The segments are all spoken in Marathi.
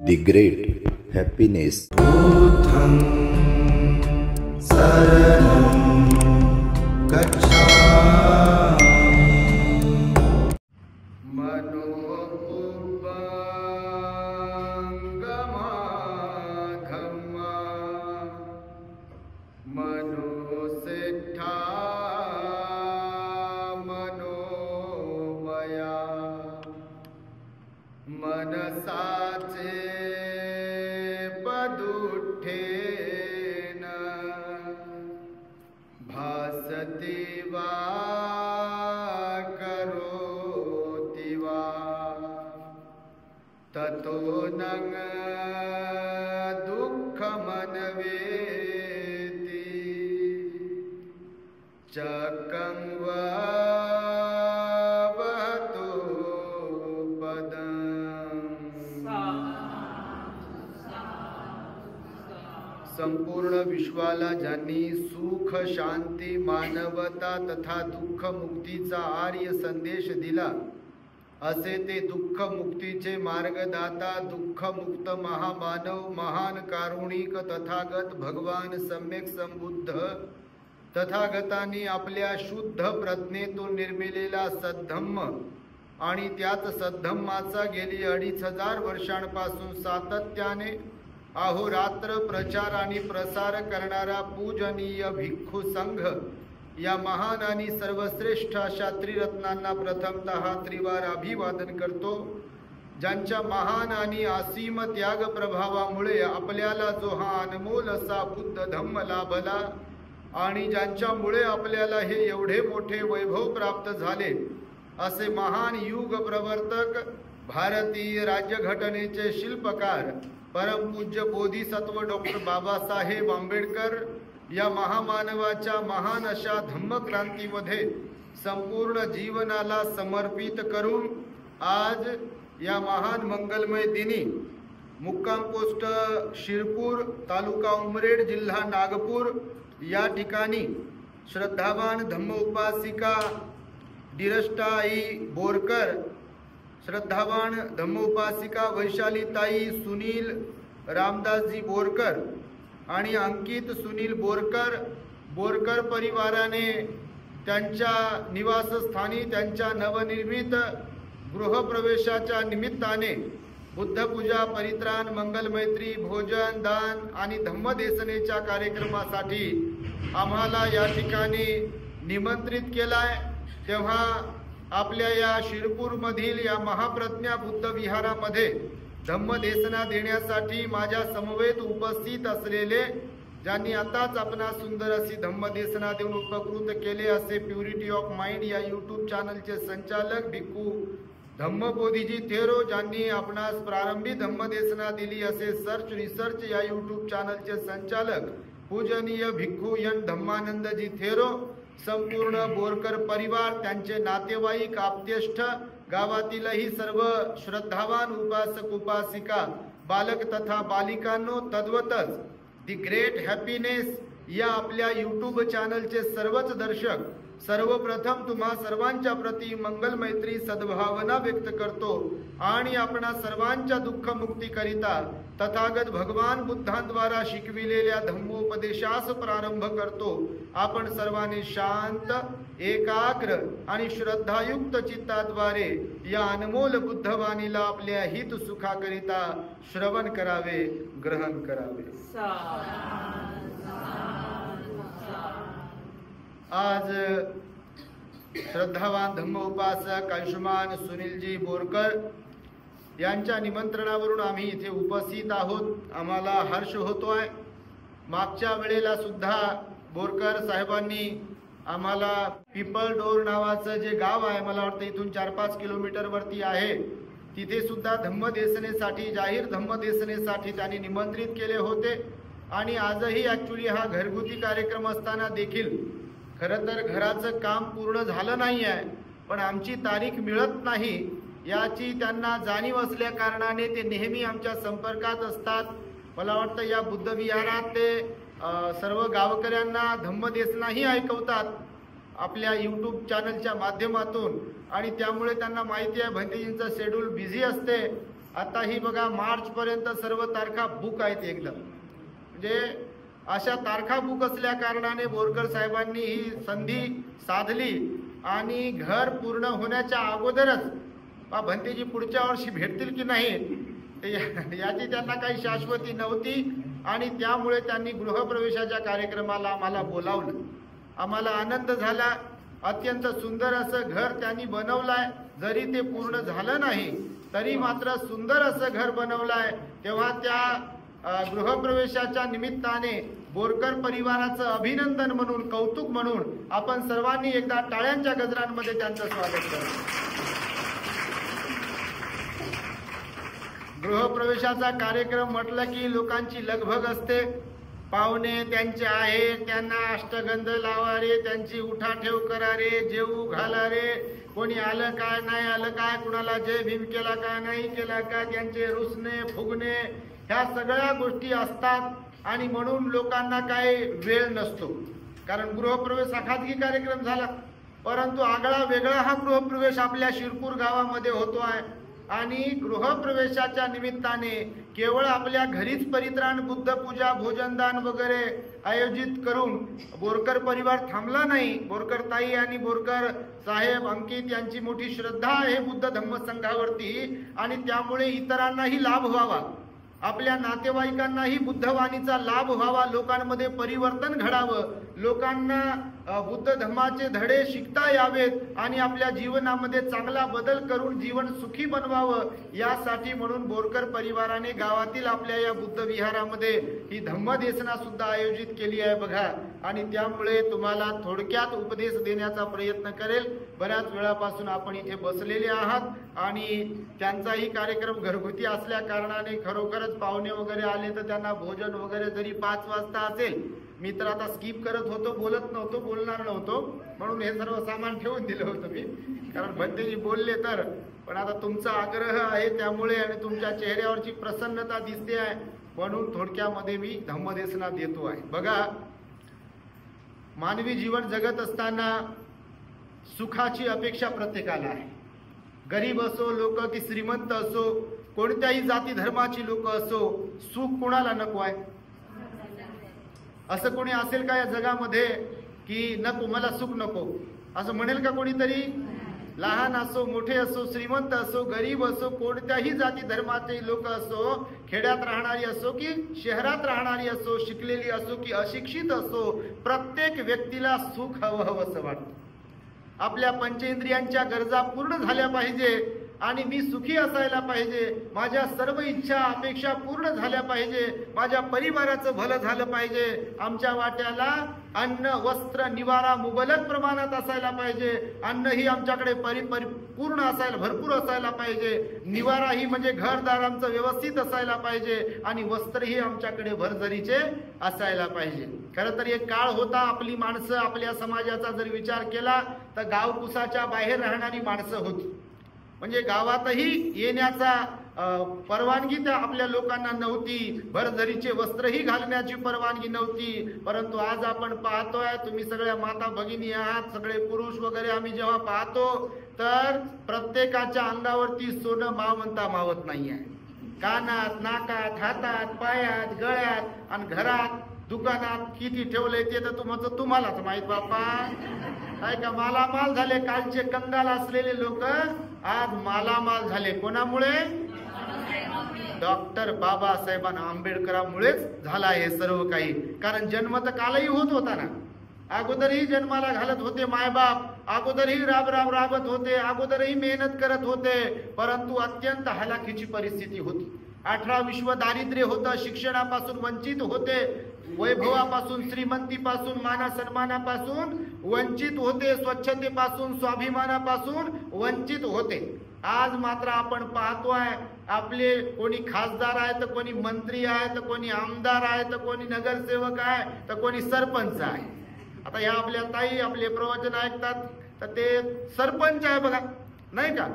The great happiness. बुद्धं शरणं गच्छामि। मनोपुब्बंगमाधम्मा मनोसिद्धा मनोमया मनसाचे पदुठेन भासति वा करोति वा ततो नङ दुःखमनवेति चक्रं वा संपूर्ण विश्वाला ज्यांनी सुख शांती मानवता तथा दुःख मुक्तीचा आर्य संदेश दिला असे ते दुःख मुक्तीचे मार्गदाता दुःख मुक्त महामानव महान कारुणिक तथागत भगवान सम्यक संबुद्ध तथागतांनी आपल्या शुद्ध प्रज्ञेतून निर्मिलेला सद्धम्म आणि त्याच सद्धम्माचा गेली 2500 वर्षांपासून सातत्याने अहोरात्र प्रचार आणि प्रसार करणारा पूजनीय भिक्खू संघ या महान आणि सर्वश्रेष्ठ अशा त्रिरत्नांना प्रथमतः त्रिवार अभिवादन करतो। ज्यांच्या महान आणि असीम त्याग प्रभावामुळे आपल्याला जो हा अनमोल असा बुद्ध धम्म लाभला आणि ज्यांच्यामुळे आपल्याला हे एवढे मोठे वैभव प्राप्त झाले असे महान युग प्रवर्तक भारतीय राज्यघटनेचे शिल्पकार परमपूज्य बोधिसत्व डॉक्टर बाबासाहेब आंबेडकर या महामानवाच्या महान अशा धम्मक्रांतीमध्ये संपूर्ण जीवनाला समर्पित करून आज या महान मंगलमय दिनी मुक्काम पोस्ट शिरपूर तालुका उमरेड जिल्हा नागपूर या ठिकाणी श्रद्धावान धम्म उपासिका डिरष्टाई बोरकर श्रद्धावान धम्मोपासिका वैशालीताई सुनील रामदासजी बोरकर आणि अंकित सुनील बोरकर परिवाराने त्यांच्या निवासस्थानी त्यांच्या नवनिर्मित गृहप्रवेशाच्या निमित्ताने बुद्धपूजा परित्राण मंगलमैत्री भोजन दान आणि धम्मदेसनेच्या कार्यक्रमासाठी आम्हाला या ठिकाणी निमंत्रित केलाय। तेव्हा आपल्या या शिरपूरमधील या महाप्रज्ञा बुद्ध विहारामध्ये धम्मदेसना देण्यासाठी माझ्या समवेत उपस्थित असलेले ज्यांनी आताच आपणास सुंदर अशी धम्मदेसना देऊन उपकृत केले असे प्युरिटी ऑफ माइंड या यूट्यूब चॅनलचे संचालक भिक्खू धम्मबोधीजी थेरो ज्यांनी आपणास प्रारंभी धम्मदेसना दिली असे सर्च रिसर्च या यूट्यूब चॅनलचे संचालक पूजनीय भिक्खू एन धम्मानंदजी थेरो संपूर्ण बोरकर परिवार त्यांचे नातेवाईक आप्तेष्ट गावातीलही सर्व श्रद्धावान उपासक उपासिका बालक तथा बालिकांनो तद्वतच दी ग्रेट हॅपीनेस या आपल्या यूट्यूब चॅनलचे सर्वच दर्शक सर्वप्रथम तुम्हा सर्वांच्या प्रती मंगल मैत्री सद्भावना व्यक्त करतो आणि आपणा सर्वांच्या दुःख मुक्तीकरिता तथागत भगवान बुद्धांद्वारा शिकविलेल्या धम्मोपदेशास प्रारंभ करतो। आपण सर्वांनी शांत एकाग्र आणि श्रद्धायुक्त चित्ताद्वारे या अनमोल बुद्धवाणीला आपल्या हित सुखाकरिता श्रवण करावे ग्रहण करावे। आज श्रद्धावान धम्म उपासक आयुष्मान सुनीलजी बोरकर यांच्या निमंत्रणावरून आम्ही इथे उपस्थित आहोत। आम्हाला हर्ष होतोय। मागच्या वेळेला सुद्धा बोरकर साहेबांनी आम्हाला पिपल डोर नावाचं जे गाव आहे मला वाटतं इथून 4-5 किलोमीटर वरती आहे तिथे सुद्धा धम्मदेसनेसाठी जाहीर धम्मदेसनेसाठी त्यांनी निमंत्रित केले होते आणि आजही ॲक्च्युली हा घरगुती कार्यक्रम असताना देखील खरं तर घराचं काम पूर्ण झालं नाही आहे पण आमची तारीख मिळत नाही याची त्यांना जाणीव असल्या कारणाने ते नेहमी आमच्या संपर्कात असतात। मला वाटतं या बुद्ध विहारात ते सर्व गावकऱ्यांना धम्मदेसनाही ऐकवतात आपल्या यूट्यूब चॅनलच्या माध्यमातून आणि त्यामुळे त्यांना माहिती आहे भंतेजींचा शेड्यूल बिझी असते आता ही बघा मार्च पर्यंत सर्व तारखा बुक आहेत एकदम, म्हणजे अशा तारखा बुक असल्या कारणाने बोरकर साहेबांनी ही संधी साधली आणि घर पूर्ण होण्याच्या अगोदरच भंतेजी पुढच्या वर्षी भेटतील की नाही याची त्यांना काही शाश्वती नव्हती आणि त्यामुळे त्यांनी गृहप्रवेशाच्या कार्यक्रमाला आम्हाला बोलावलं. आम्हाला आनंद झाला. अत्यंत सुंदर असं घर त्यांनी बनवलंय. जरी ते पूर्ण झालं नाही तरी मात्र सुंदर असं घर बनवलंय. तेव्हा त्या गृहप्रवेशाच्या निमित्ताने बोरकर परिवाराचं अभिनंदन म्हणून, कौतुक म्हणून आपण सर्वांनी एकदा टाळ्यांच्या गजरांमध्ये त्यांचं स्वागत करू. गृहप्रवेशाचा कार्यक्रम म्हटलं की लोकांची लगबग असते. पाहुणे त्यांचे आहे, त्यांना अष्टगंध लावा रे, त्यांची उठाठेव करा रे, जेवू घाला रे, कोणी आलं काय नाही आलं काय, कुणाला जय भीम केला का नाही केला का, त्यांचे रुसणे फुगणे ह्या सगळ्या गोष्टी असतात आणि म्हणून लोकांना काही वेळ नसतो. कारण गृहप्रवेश हा खाजगी कार्यक्रम झाला, परंतु आगळा वेगळा हा गृहप्रवेश आपल्या शिरपूर गावामध्ये होतो आहे. आणि गृहप्रवेशाच्या निमित्ताने केवळ आपल्या घरीच परित्राण, बुद्धपूजा, भोजनदान वगैरे आयोजित करून बोरकर परिवार थांबला नाही. बोरकर ताई आणि बोरकर साहेब, अंकित यांची मोठी श्रद्धा आहे बुद्ध धम्म संघावरती आणि त्यामुळे इतरांनाही लाभ व्हावा, आपल्या नातेवाईकांनाही बुद्धवाणीचा लाभ व्हावा, लोकांमध्ये परिवर्तन घडावं, लोकांना बुद्ध धम्माचे धडे शिकता यावेत आणि आपल्या जीवनामध्ये चांगला बदल करून जीवन सुखी बनवावं, यासाठी म्हणून बोरकर परिवाराने गावातील आपल्या या बुद्ध विहारामध्ये ही धम्मदेसना सुद्धा आयोजित केली आहे बघा. आणि त्यामुळे तुम्हाला थोडक्यात उपदेश देण्याचा प्रयत्न करेल. बऱ्याच वेळापासून आपण इथे बसलेले आहात आणि त्यांचाही कार्यक्रम घरगुती असल्या कारणाने खरोखरच पाहुणे वगैरे आले तर त्यांना भोजन वगैरे जरी 5 वाजता असेल, मी तर आता स्किप करत होतो, बोलत नव्हतो, बोलणार नव्हतो, म्हणून हे सर्व सामान ठेवून दिलं होतं मी, कारण भंतेजी बोलले तर. पण आता तुमचा आग्रह आहे त्यामुळे आणि तुमच्या चेहऱ्यावरची प्रसन्नता दिसते आहे म्हणून थोडक्यामध्ये मी धम्मदेसना देतो आहे. बघा, मानवी जीवन जगत असताना सुखाची अपेक्षा प्रत्येकाला आहे. गरीब असो लोक की श्रीमंत असो, कोणत्याही जाती धर्माची लोक असो, सुख कोणाला नको आहे? असं कोणी असेल का या जगामध्ये की नको, मला सुख नको असं म्हणेल का कोणीतरी? लहान असो मोठे असो, श्रीमंत असो गरीब असो, कोणत्याही जाती धर्माचे लोक असो, खेड्यात राहणारी असो की शहरात राहणारी असो, शिकलेली असो की अशिक्षित असो, प्रत्येक व्यक्तीला सुख हवं असं वाटतं. आपल्या पंचेंद्रियांच्या गरजा पूर्ण झाल्या पाहिजे आणि मी सुखी असायला पाहिजे, माझ्या सर्व इच्छा अपेक्षा पूर्ण झाल्या पाहिजे, माझ्या परिवाराचं भलं झालं पाहिजे, आमच्या वाट्याला अन्न वस्त्र निवारा मुबलक प्रमाणात असायला पाहिजे, अन्न ही आमच्याकडे पूर्ण असायला, भरपूर असायला पाहिजे, निवारा ही म्हणजे घरदार आमचं व्यवस्थित असायला पाहिजे आणि वस्त्र ही आमच्याकडे भरभरीचे असायला पाहिजे. खरं तर एक काळ होता, आपली माणसं, आपल्या समाजाचा जर विचार केला तर गावकुसाच्या बाहेर राहणारी माणसं होती, म्हणजे गावातही येण्याचा परवानगी त्या आपल्या लोकांना नव्हती, भरभरीचे वस्त्रही घालण्याची परवानगी नव्हती. परंतु आज आपण पाहतोय, तुम्ही सगळ्या माता भगिनी आहात, सगळे पुरुष वगैरे, आम्ही जेव्हा पाहतो तर प्रत्येकाच्या अंगावरती सोनं मावंता मावत नाही आहे. कानात, नाकात, हातात, पायात, गळ्यात आणि घरात दुकानात किती ठेवलंय ते तर तुम्हालाच माहित बापा. काय का मालामाल झाले, कालचे कंगाल असलेले लोक आज मालामाल झाले. कोणामुळे? डॉक्टर बाबासाहेब आंबेडकरांमुळेच झाला हे सर्व काही. कारण जन्म तर कालही होत होता ना, अगोदरही जन्माला घालत होते मायबाप, अगोदरही राबत होते, अगोदरही मेहनत करत होते, परंतु अत्यंत हलाखीची परिस्थिती होती. 18 विश्व दारिद्र्य होतं, शिक्षणापासून वंचित होते, वैभवापासून, श्रीमंतीपासून, माना सन्मानापासून वंचित होते, स्वच्छतेपासून, स्वाभिमानापासून वंचित होते. आज मात्र आपण पाहतोय, आपले कोणी खासदार आहे तर कोणी मंत्री आहे तर कोणी आमदार आहे तर कोणी नगरसेवक आहे तर कोणी सरपंच आहे. आता ह्या आपल्या ताई आपले प्रवचन ऐकतात तर ते सरपंच आहे बघा, नाही का?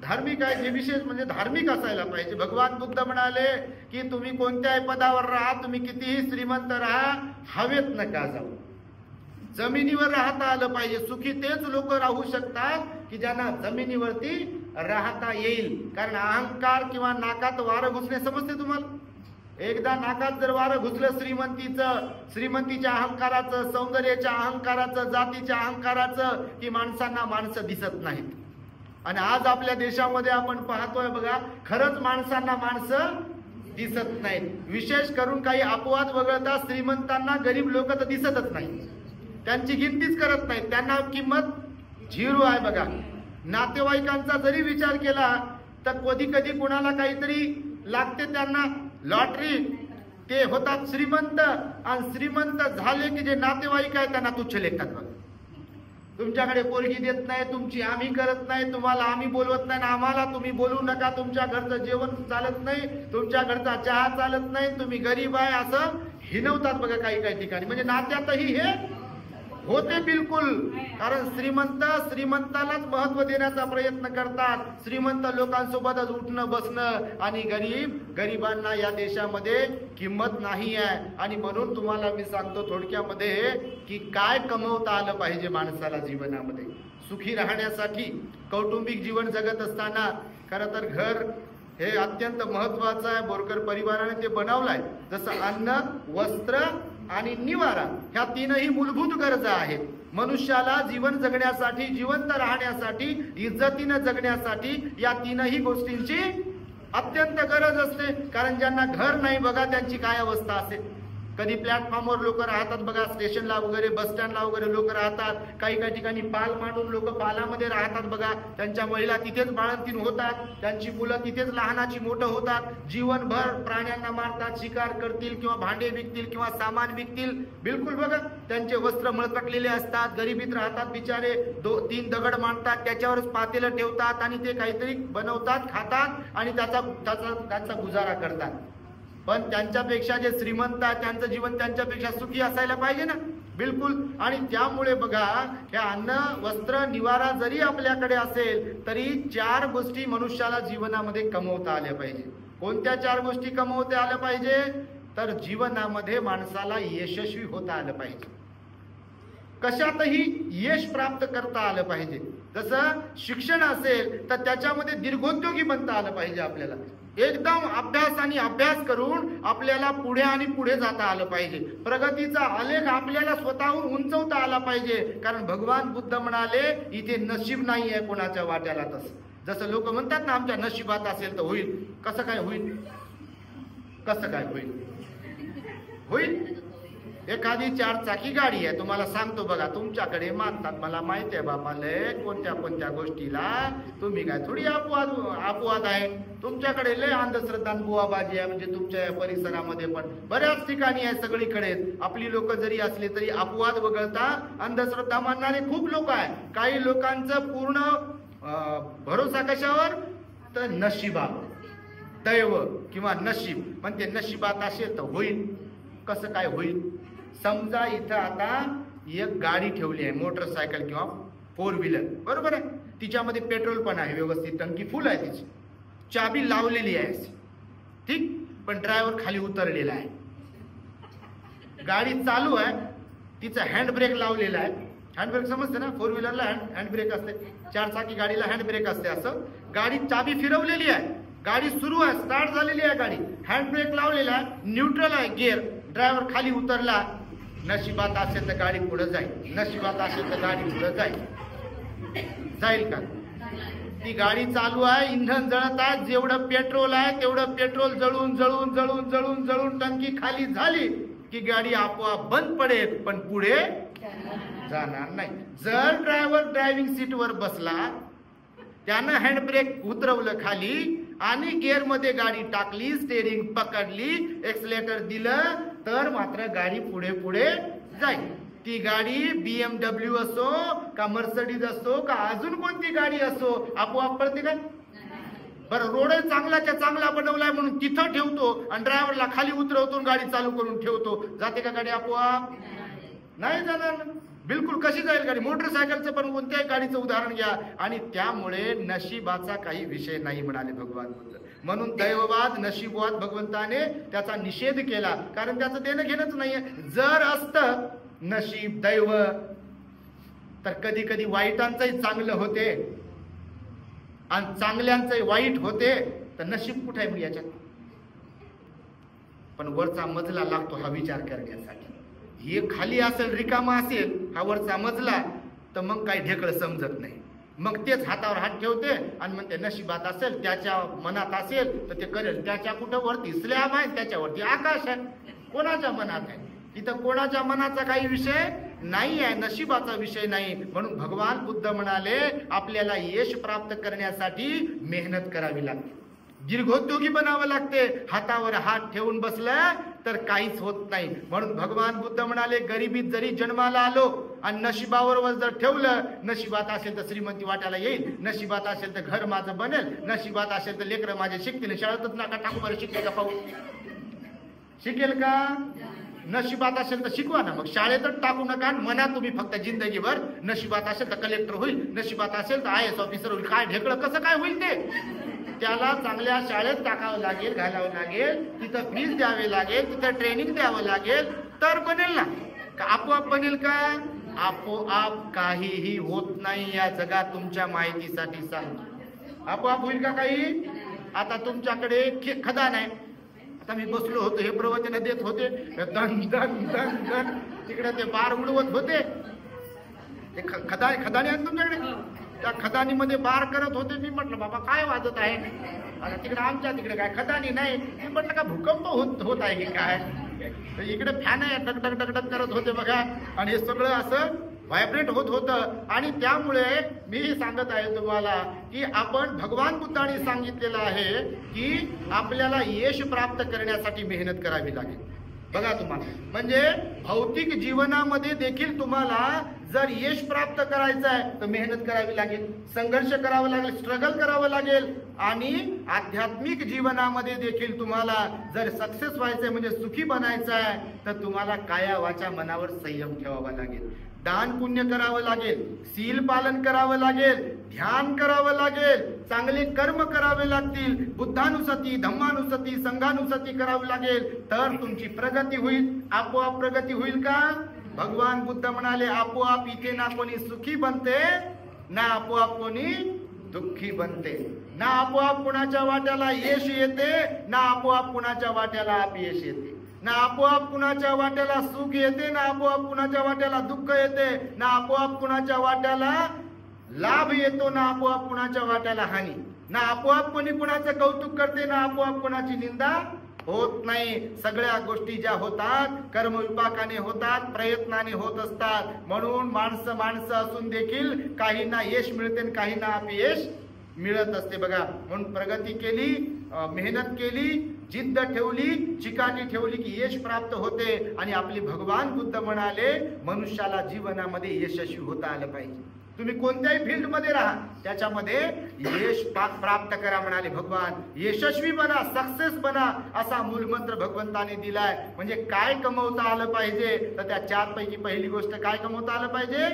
धार्मिक आहे, जे विशेष म्हणजे धार्मिक असायला पाहिजे. भगवान बुद्ध म्हणाले की तुम्ही कोणत्याही पदावर राहा, तुम्ही कितीही श्रीमंत राहा, हवेत नका जाऊ, जमिनीवर राहता आलं पाहिजे. सुखी तेच लोक राहू शकतात की ज्यांना जमिनीवरती राहता येईल. कारण अहंकार किंवा नाकात वारं घुसणे समजते तुम्हाला. एकदा नाकात जर वारं घुसलं श्रीमंतीच्या अहंकाराचं, सौंदर्याच्या अहंकाराचं, जातीच्या अहंकाराचं, की माणसांना माणसं दिसत नाहीत. आणि आज आपल्या देशामध्ये आपण पाहतोय बघा, खरंच माणसांना माणसं दिसत नाहीत. विशेष करून काही अपवाद वगळता श्रीमंतांना गरीब लोक तर दिसतच नाही, त्यांची गिनतीच करत नाहीत, त्यांना किंमत झिरो आहे बघा. नातेवाईकांचा जरी विचार केला तर कधी कधी कोणाला काहीतरी लागते, त्यांना लॉटरी, ते होतात श्रीमंत, आणि श्रीमंत झाले की जे नातेवाईक आहे त्यांना तुच्छ लेखतात बघा. तुमच्याकडे पोरगी देत नाही, तुमची आम्ही करत नाही, तुम्हाला आम्ही बोलवत नाही, आम्हाला तुम्ही बोलू नका, तुमच्या घरचं जेवण चालत नाही, तुमच्या घरचा चहा चालत नाही, तुम्ही गरीब आहे, असं हिनवतात बघा काही काही ठिकाणी. म्हणजे नात्यातही हे होते बिलकुल. कारण श्रीमंतालाच महत्व देण्याचा प्रयत्न करतात, श्रीमंत लोकांसोबतच उठणं बसणं, आणि गरिबांना या देशामध्ये किंमत नाही आहे. आणि म्हणून तुम्हाला मी सांगतो थोडक्यामध्ये की काय कमवता आलं पाहिजे माणसाला जीवनामध्ये सुखी राहण्यासाठी. कौटुंबिक जीवन जगत असताना खरं तर घर हे अत्यंत महत्वाचं आहे. बोरकर परिवाराने ते बनवलंय. जसं अन्न, वस्त्र आणि निवारा ह्या तीनही मूलभूत गरजा आहेत. मनुष्याला जीवन जगण्यासाठी, जिवंत राहण्यासाठी, इज्जतीनं जगण्यासाठी या तीनही गोष्टींची अत्यंत गरज असते. कारण ज्यांना घर नाही बघा, त्यांची काय अवस्था असेल. कधी प्लॅटफॉर्मवर लोक राहतात बघा, स्टेशनला वगैरे, बस स्टँडला वगैरे लोक राहतात. काही काही ठिकाणी पाल मांडून लोक पालामध्ये राहतात बघा. त्यांच्या महिला तिथेच बाळंतीण होतात, त्यांची मुलं तिथेच लहानाची मोठं होतात. जीवनभर प्राण्यांना मारतात, शिकार करतील किंवा भांडे विकतील किंवा सामान विकतील. बिलकुल बघा, त्यांचे वस्त्र मळकटलेले असतात, गरिबीत राहतात बिचारे. 2-3 दगड मांडतात, त्याच्यावरच पातेलं ठेवतात आणि ते काहीतरी बनवतात, खातात आणि त्यांचा गुजारा करतात. पण त्यांच्यापेक्षा जे श्रीमंत आहेत त्यांचं जीवन त्यांच्यापेक्षा सुखी असायला पाहिजे ना. बिलकुल. आणि त्यामुळे बघा, हे अन्न, वस्त्र, निवारा जरी आपल्याकडे असेल तरी 4 गोष्टी मनुष्याला जीवनामध्ये कमवता आल्या पाहिजे. कोणत्या 4 गोष्टी कमवता आल्या पाहिजे? तर जीवनामध्ये माणसाला यशस्वी होता आलं पाहिजे, कशातही यश प्राप्त करता आलं पाहिजे. जसं शिक्षण असेल तर त्याच्यामध्ये दीर्घोद्योगी बनता आलं पाहिजे. आपल्याला एकदम अभ्यास करून आपल्याला पुढे आणि पुढे जाता आलं पाहिजे. प्रगतीचा आलेख आपल्याला स्वतःहून उंचवता आला पाहिजे. कारण भगवान बुद्ध म्हणाले, इथे नशीब नाही आहे कोणाच्या वाट्याला. जसं लोक म्हणतात ना, आमच्या नशिबात असेल तर होईल. कसं काय होईल? कसं काय होईल? होईल. एखादी 4 चाकी गाडी आहे, तुम्हाला सांगतो बघा, तुमच्याकडे मानतात, मला माहिती आहे बापाले, कोणत्या गोष्टीला तुम्ही काय थोडी अपवाद आहे. तुमच्याकडे लय अंधश्रद्धा बुवाबाजी आहे. म्हणजे तुमच्या परिसरामध्ये पण बऱ्याच ठिकाणी आहे, सगळीकडे. आपली लोक जरी असली तरी अपवाद वगळता अंधश्रद्धा मानणारे खूप लोक आहे. काही लोकांचं पूर्ण भरोसा कशावर? तर नशिबावर, दैव किंवा नशीब. म्हणजे नशिबात असेल तर होईल. कसं काय होईल? समजा इथं आता एक गाडी ठेवली आहे, मोटरसायकल किंवा 4 व्हीलर, बरोबर आहे. तिच्यामध्ये पेट्रोल पण आहे, व्यवस्थित टंकी फुल आहे, तिची चाबी लावलेली आहे, ठीक. पण ड्रायव्हर खाली उतरलेला आहे. गाडी चालू आहे, तिचा हँड ब्रेक लावलेला आहे. हँड ब्रेक समजते ना, 4 व्हीलरला हँड ब्रेक असते, 4 चाकी गाडीला हँड ब्रेक असते. असं गाडी चाबी फिरवलेली आहे, गाडी सुरू आहे, स्टार्ट झालेली आहे गाडी, हँड ब्रेक लावलेला आहे, न्यूट्रल आहे गिअर. ड्रायव्हर खाली उतरला, नशिबात असेल तर गाडी पुढे जाईल, नशिबात असेल तर गाडी पुढे जाईल का? ती गाडी चालू आहे, इंधन जळत आहे, जेवढं पेट्रोल आहे तेवढं पेट्रोल जळून जळून जळून जळून जळून टंकी खाली झाली की गाडी आपोआप बंद पडेल, पण पुढे जाणार नाही. जर ड्रायव्हर ड्रायव्हिंग सीटवर बसला, त्यानं हँड ब्रेक उतरवलं खाली आणि गिअर मध्ये गाडी टाकली, स्टेरिंग पकडली, एक्सलेटर दिलं, तर मात्र गाडी पुढे पुढे जाईल. ती गाडी BMW असो का मर्सिडीज असो का अजून कोणती गाडी असो, आपोआप पडते का? बरं, रोड चांगलाच्या चांगला बनवलाय म्हणून तिथं ठेवतो आणि ड्रायव्हरला खाली उतरवतो, गाडी चालू करून ठेवतो, जाते का गाडी आपोआप? नाही जाणार. बिलकुल. कशी जाईल गाडी? मोटरसायकलचं पण कोणत्याही गाडीचं उदाहरण घ्या. आणि त्यामुळे नशिबाचा काही विषय नाही म्हणाले भगवान बुद्ध. म्हणून दैववाद, नशीबवाद भगवंताने त्याचा निषेध केला, कारण त्याचं देणं घेणंच नाहीये. जर असतं नशीब, दैव, तर कधी कधी वाईटांचंही चांगलं होते. आणि चांगल्यांचं वाईट होते तर नशीब कुठे आहे मग याच्यात? पण वरचा मजला लागतो हा विचार करण्यासाठी. हे खाली असेल, रिकामा असेल हा वरचा मजला, तर मग काही ढेकळ समजत नाही. मग तेच हातावर हात ठेवते आणि म्हणते नशिबात असेल, त्याच्या मनात असेल तर ते करेल. त्याच्या कुठं वरती स्लॅब आहे, त्याच्यावरती आकाश आहे. कोणाच्या मनात आहे? इथं कोणाच्या मनाचा काही विषय नाही आहे, नशिबाचा विषय नाही. म्हणून भगवान बुद्ध म्हणाले आपल्याला यश प्राप्त करण्यासाठी मेहनत करावी लागते, दीर्घोद्योगी बनावं लागते. हातावर हात ठेवून बसलं तर काहीच होत नाही. म्हणून भगवान बुद्ध म्हणाले गरिबीत जरी जन्माला आलो आणि नशिबावर जर ठेवलं, नशिबात असेल तर श्रीमंती वाट्याला येईल, नशिबात असेल तर घर माझं बनेल, नशिबात असेल तर लेकरं माझे शिकतील. शाळेतच नका टाकू बरं, शिकेल का पाहू? शिकेल का? नशिबात असेल तर शिकवा ना, मग शाळेतच टाकू नका. म्हणा तुम्ही फक्त जिंदगीभर नशिबात असेल तर कलेक्टर होईल, नशिबात असेल तर IAS ऑफिसर होईल. काय ढेकळं कसं काय होईल ते? त्याला चांगल्या शाळेत टाकावं लागेल, घालावं लागेल, तिथं फीस द्यावी लागेल, तिथं ट्रेनिंग द्यावं लागेल, तर बनेल ना. का आपोआप बनेल का? आपोआप काहीही होत नाही या जगात. तुमच्या माहितीसाठी सांगतो, आपोआप होईल का काही? आता तुमच्याकडे खदान आहे. आता मी बसलो होतो, हे प्रवचन देत होते, दन दन दन दन तिकडे ते बार उडवत होते. ते खदानी आहे तुमच्याकडे, त्या खदानीमध्ये बार करत होते. मी म्हटलं बाबा काय वाजत आहे? आता तिकडे आमच्या तिकडे काय खदानी नाही. मी म्हटलं का भूकंप होत आहे की काय? तर इकडे फॅन आहे, टकटक टकटक करत होते बघा, आणि हे सगळं असं व्हायब्रेट होत होतं. आणि त्यामुळे मी सांगत आहे तुम्हाला की आपण भगवान बुद्धांनी सांगितलेलं आहे की आपल्याला यश प्राप्त करण्यासाठी मेहनत करावी लागेल. बघा तुम्हाला, म्हणजे भौतिक जीवनामध्ये देखील तुम्हाला जर यश प्राप्त करायचं आहे तर मेहनत करावी लागेल, संघर्ष करावा लागेल, स्ट्रगल करावं लागेल. आणि आध्यात्मिक जीवनामध्ये देखील तुम्हाला जर सक्सेस व्हायचंय, म्हणजे सुखी बनायचं आहे, तर तुम्हाला काया वाचा मनावर संयम ठेवावा लागेल, दान पुण्य करावं लागेल, शील पालन करावं लागेल, ध्यान करावं लागेल, चांगले कर्म करावे लागतील, बुद्धानुसती, धम्मानुसती, संघानुसती करावी लागेल, तर तुमची प्रगती होईल. आपोआप प्रगती होईल का? भगवान बुद्ध म्हणाले आपोआप इथे ना कोणी सुखी बनते, ना आपोआप कोणी दुःखी बनते, ना आपोआप कुणाच्या वाट्याला यश येते, ना आपोआप कुणाच्या वाट्याला अपयश येते, ना आपोआप कुणाच्या वाट्याला सुख येते, ना आपोआप कुणाच्या वाट्याला दुःख येते, ना आपोआप कुणाच्या वाट्याला लाभ येतो, ना आपोआप कुणाच्या वाट्याला हानी, ना आपोआप कोणी कुणाचं कौतुक करते, ना आपोआप कुणाची निंदा होत नाही. सगळ्या गोष्टी ज्या होतात कर्मविपाकाने होतात, प्रयत्नाने होत असतात. म्हणून माणसं असून देखील काहींना यश मिळते आणि काहींना अपयश मिळत असते. बघा, म्हणून प्रगती केली, मेहनत केली, जिद्द ठेवली, चिकाटी ठेवली की यश प्राप्त होते. आणि आपले भगवान बुद्ध म्हणाले मनुष्याला जीवनामध्ये यशस्वी होता आलं पाहिजे. तुम्ही कोणत्याही फील्ड मध्ये राहा, त्याच्यामध्ये यश प्राप्त करा म्हणाले भगवान. यशस्वी बना, सक्सेस बना, असा मूलमंत्र भगवंताने दिलाय. म्हणजे काय कमवता आलं पाहिजे, तर त्या 4 पैकी पहिली गोष्ट काय कमवता आलं पाहिजे?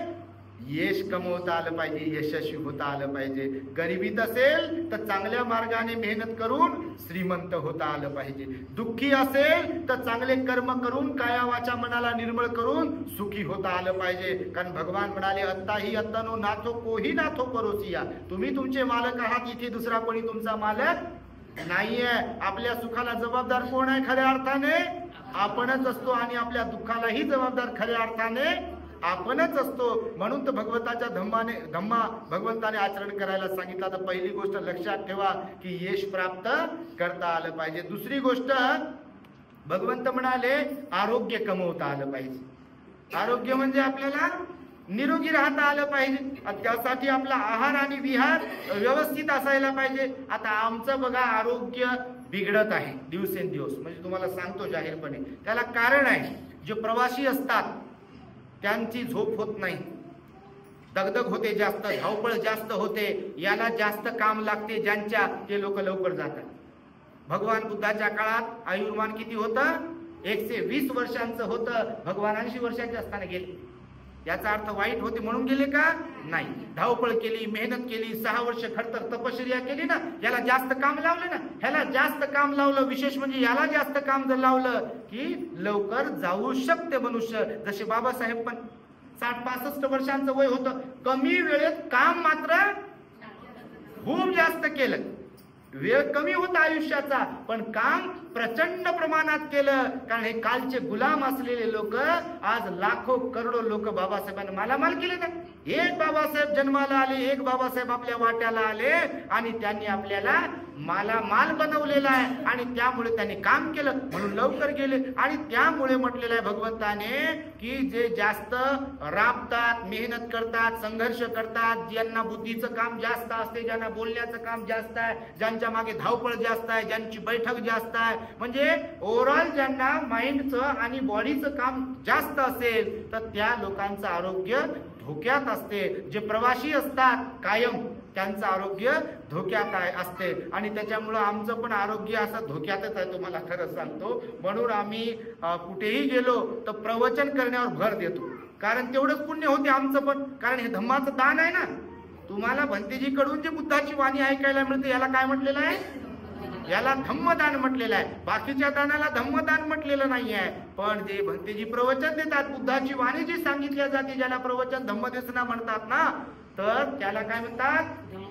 यश कमवता आलं पाहिजे, यशस्वी होता आलं पाहिजे. गरिबीत असेल तर चांगल्या मार्गाने मेहनत करून श्रीमंत होता आलं पाहिजे. दुःखी असेल तर चांगले कर्म करून काया वाचा मनाला निर्मळ करून सुखी होता आलं पाहिजे. कारण भगवान म्हणाले अत्ताही अत्तनो नाथो कोही नाथो परोसिया. तुम्ही तुमचे मालक आहात, इथे दुसरा कोणी तुमचा मालक नाहीये. आपल्या सुखाला जबाबदार कोण आहे? खऱ्या अर्थाने आपणच असतो, आणि आपल्या दुःखालाही जबाबदार खऱ्या अर्थाने आपणच असतो. म्हणून तर भगवंताच्या भगवंताने आचरण करायला सांगितलं. तर पहिली गोष्ट लक्षात ठेवा की यश प्राप्त करता आलं पाहिजे. दुसरी गोष्ट भगवंत म्हणाले आरोग्य कमवता आलं पाहिजे. आरोग्य म्हणजे आपल्याला निरोगी राहता आलं पाहिजे. त्यासाठी आपला आहार आणि विहार व्यवस्थित असायला पाहिजे. आता आमचं बघा आरोग्य बिघडत आहे दिवसेंदिवस, म्हणजे तुम्हाला सांगतो जाहीरपणे. त्याला कारण आहे, जे प्रवासी असतात त्यांची झोप होत नाही, दगदग होते जास्त, धावपळ जास्त होते, याला जास्त काम लागते ज्यांच्या, ते लोक लवकर जातात. भगवान बुद्धाच्या काळात आयुर्मान किती होतं? 120 वर्षांचं होतं. भगवान 80 वर्षांचे असताना गेले. याचा अर्थ वाईट होते म्हणून गेले का? नाही. धावपळ केली, मेहनत केली, 6 वर्ष खडतर तपश्चर्या केली ना, याला जास्त काम लावलं ना, ह्याला जास्त काम लावलं. विशेष म्हणजे याला जास्त काम जर लावलं की लवकर जाऊ शकते मनुष्य. जसे बाबासाहेब पण 60-65 वर्षांचं वय होतं, कमी वेळेत काम मात्र खूप जास्त केलं. वेळ कमी होता आयुष्याचा, पण काम प्रचंड प्रमाणात केलं. कारण हे कालचे गुलाम असलेले लोक आज लाखो करोडो लोक बाबासाहेबांना मालामाल केले ना. एक बाबासाहेब जन्माला आले, एक बाबासाहेब आपल्या वाट्याला आले आणि त्यांनी आपल्याला मालामाल बनवलेला आहे. आणि त्यामुळे त्यांनी काम केलं म्हणून लवकर गेले. आणि त्यामुळे म्हटलेलं आहे भगवंताने की जे जास्त राबतात, मेहनत करतात, संघर्ष करतात, ज्यांना बुद्धीचं काम जास्त असते, ज्यांना बोलण्याचं काम जास्त आहे, ज्यांच्या मागे धावपळ जास्त आहे, ज्यांची बैठक जास्त आहे, म्हणजे ओव्हरऑल ज्यांना माइंडचं आणि बॉडीचं काम जास्त असेल तर त्या लोकांचं आरोग्य धोक्यात असते. जे प्रवासी असतात कायम त्यांचं आरोग्य धोक्यात असते. आणि त्याच्यामुळं आमचं पण आरोग्य असं धोक्यातच आहे, तुम्हाला खरं सांगतो. म्हणून आम्ही कुठेही गेलो तर प्रवचन करण्यावर भर देतो, कारण तेवढंच पुण्य होते आमचं पण. कारण हे धम्माचं दान आहे ना. तुम्हाला भंतेजीकडून जे बुद्धाची वाणी ऐकायला मिळते याला काय म्हटलेलं आहे? याला धम्मदान म्हटलेलं आहे. बाकीच्या दानाला धम्मदान म्हटलेलं नाही आहे. पण जे भंतेजी प्रवचन देतात, बुद्धाची वाणी जी सांगितल्या जाते, ज्याला प्रवचन धम्मदेसना म्हणतात ना, तर त्याला काय म्हणतात?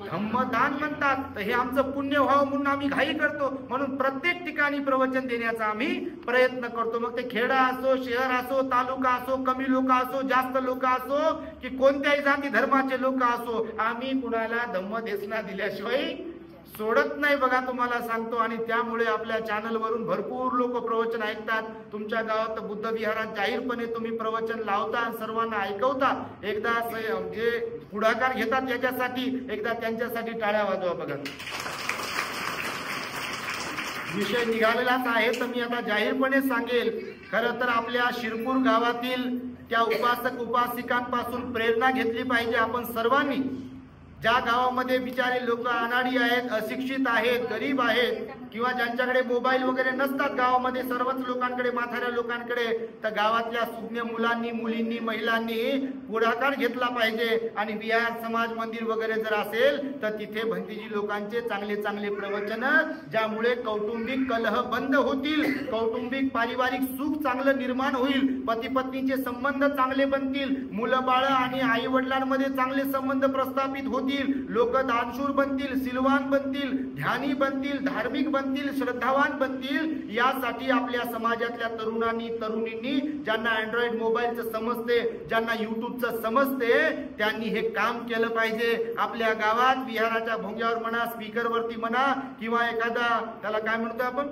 धम्मदान म्हणतात. तर हे आमचं पुण्य व्हावं म्हणून आम्ही घाई करतो. म्हणून प्रत्येक ठिकाणी प्रवचन देण्याचा आम्ही प्रयत्न करतो. मग ते खेडा असो, शहर असो, तालुका असो, कमी लोक असो, जास्त लोक असो, की कोणत्याही जाती धर्माचे लोक असो, आम्ही कुणाला धम्मदेसना दिल्याशिवाय सोडत नाही बघा, तुम्हाला सांगतो. आणि त्यामुळे आपल्या चॅनलवरून भरपूर लोक प्रवचन ऐकतात. तुमच्या गावात बुद्ध विहारात जाहीरपणे तुम्ही प्रवचन लावता आणि सर्वांना ऐकवता. एकदा जे पुढाकार घेतात याच्यासाठी एकदा त्यांच्यासाठी टाळ्या वाजवा बघा. विषय निघालेलाच आहे तर मी आता जाहीरपणे सांगेल. खरं तर आपल्या शिरपूर गावातील त्या उपासक उपासिकांपासून प्रेरणा घेतली पाहिजे आपण सर्वांनी. ज्या गावामध्ये बिचारे लोक अनाडी आहेत, अशिक्षित आहेत, गरीब आहेत, किंवा ज्यांच्याकडे मोबाईल वगैरे नसतात गावामध्ये, सर्वच लोकांकडे, म्हाताऱ्या लोकांकडे, तर गावातल्या सुज्ञ मुलांनी, मुलींनी, महिलांनी पुढाकार घेतला पाहिजे. आणि विहार, समाज मंदिर वगैरे जर असेल तर तिथे भंतेजी लोकांचे चांगले चांगले प्रवचन, ज्यामुळे कौटुंबिक कलह बंद होतील, कौटुंबिक पारिवारिक सुख चांगलं निर्माण होईल, पती पत्नीचे संबंध चांगले बनतील, मुलं बाळ आणि आई वडिलांमध्ये चांगले संबंध प्रस्थापित होतील, लोक दानशूर बनतील, सिलवान बनतील, ध्यानी बनतील, धार्मिक बनतील, श्रद्धावान बनतील. यासाठी आपल्या समाजातल्या तरुणांनी, तरुणींनी, ज्यांना अँड्रॉइड मोबाईलचं समजते, ज्यांना युट्यूबचं समजते, त्यांनी हे काम केलं पाहिजे. आपल्या गावात विहाराच्या भोंग्यावर म्हणा, स्पीकरवरती म्हणा, किंवा एखादा त्याला काय म्हणतो आपण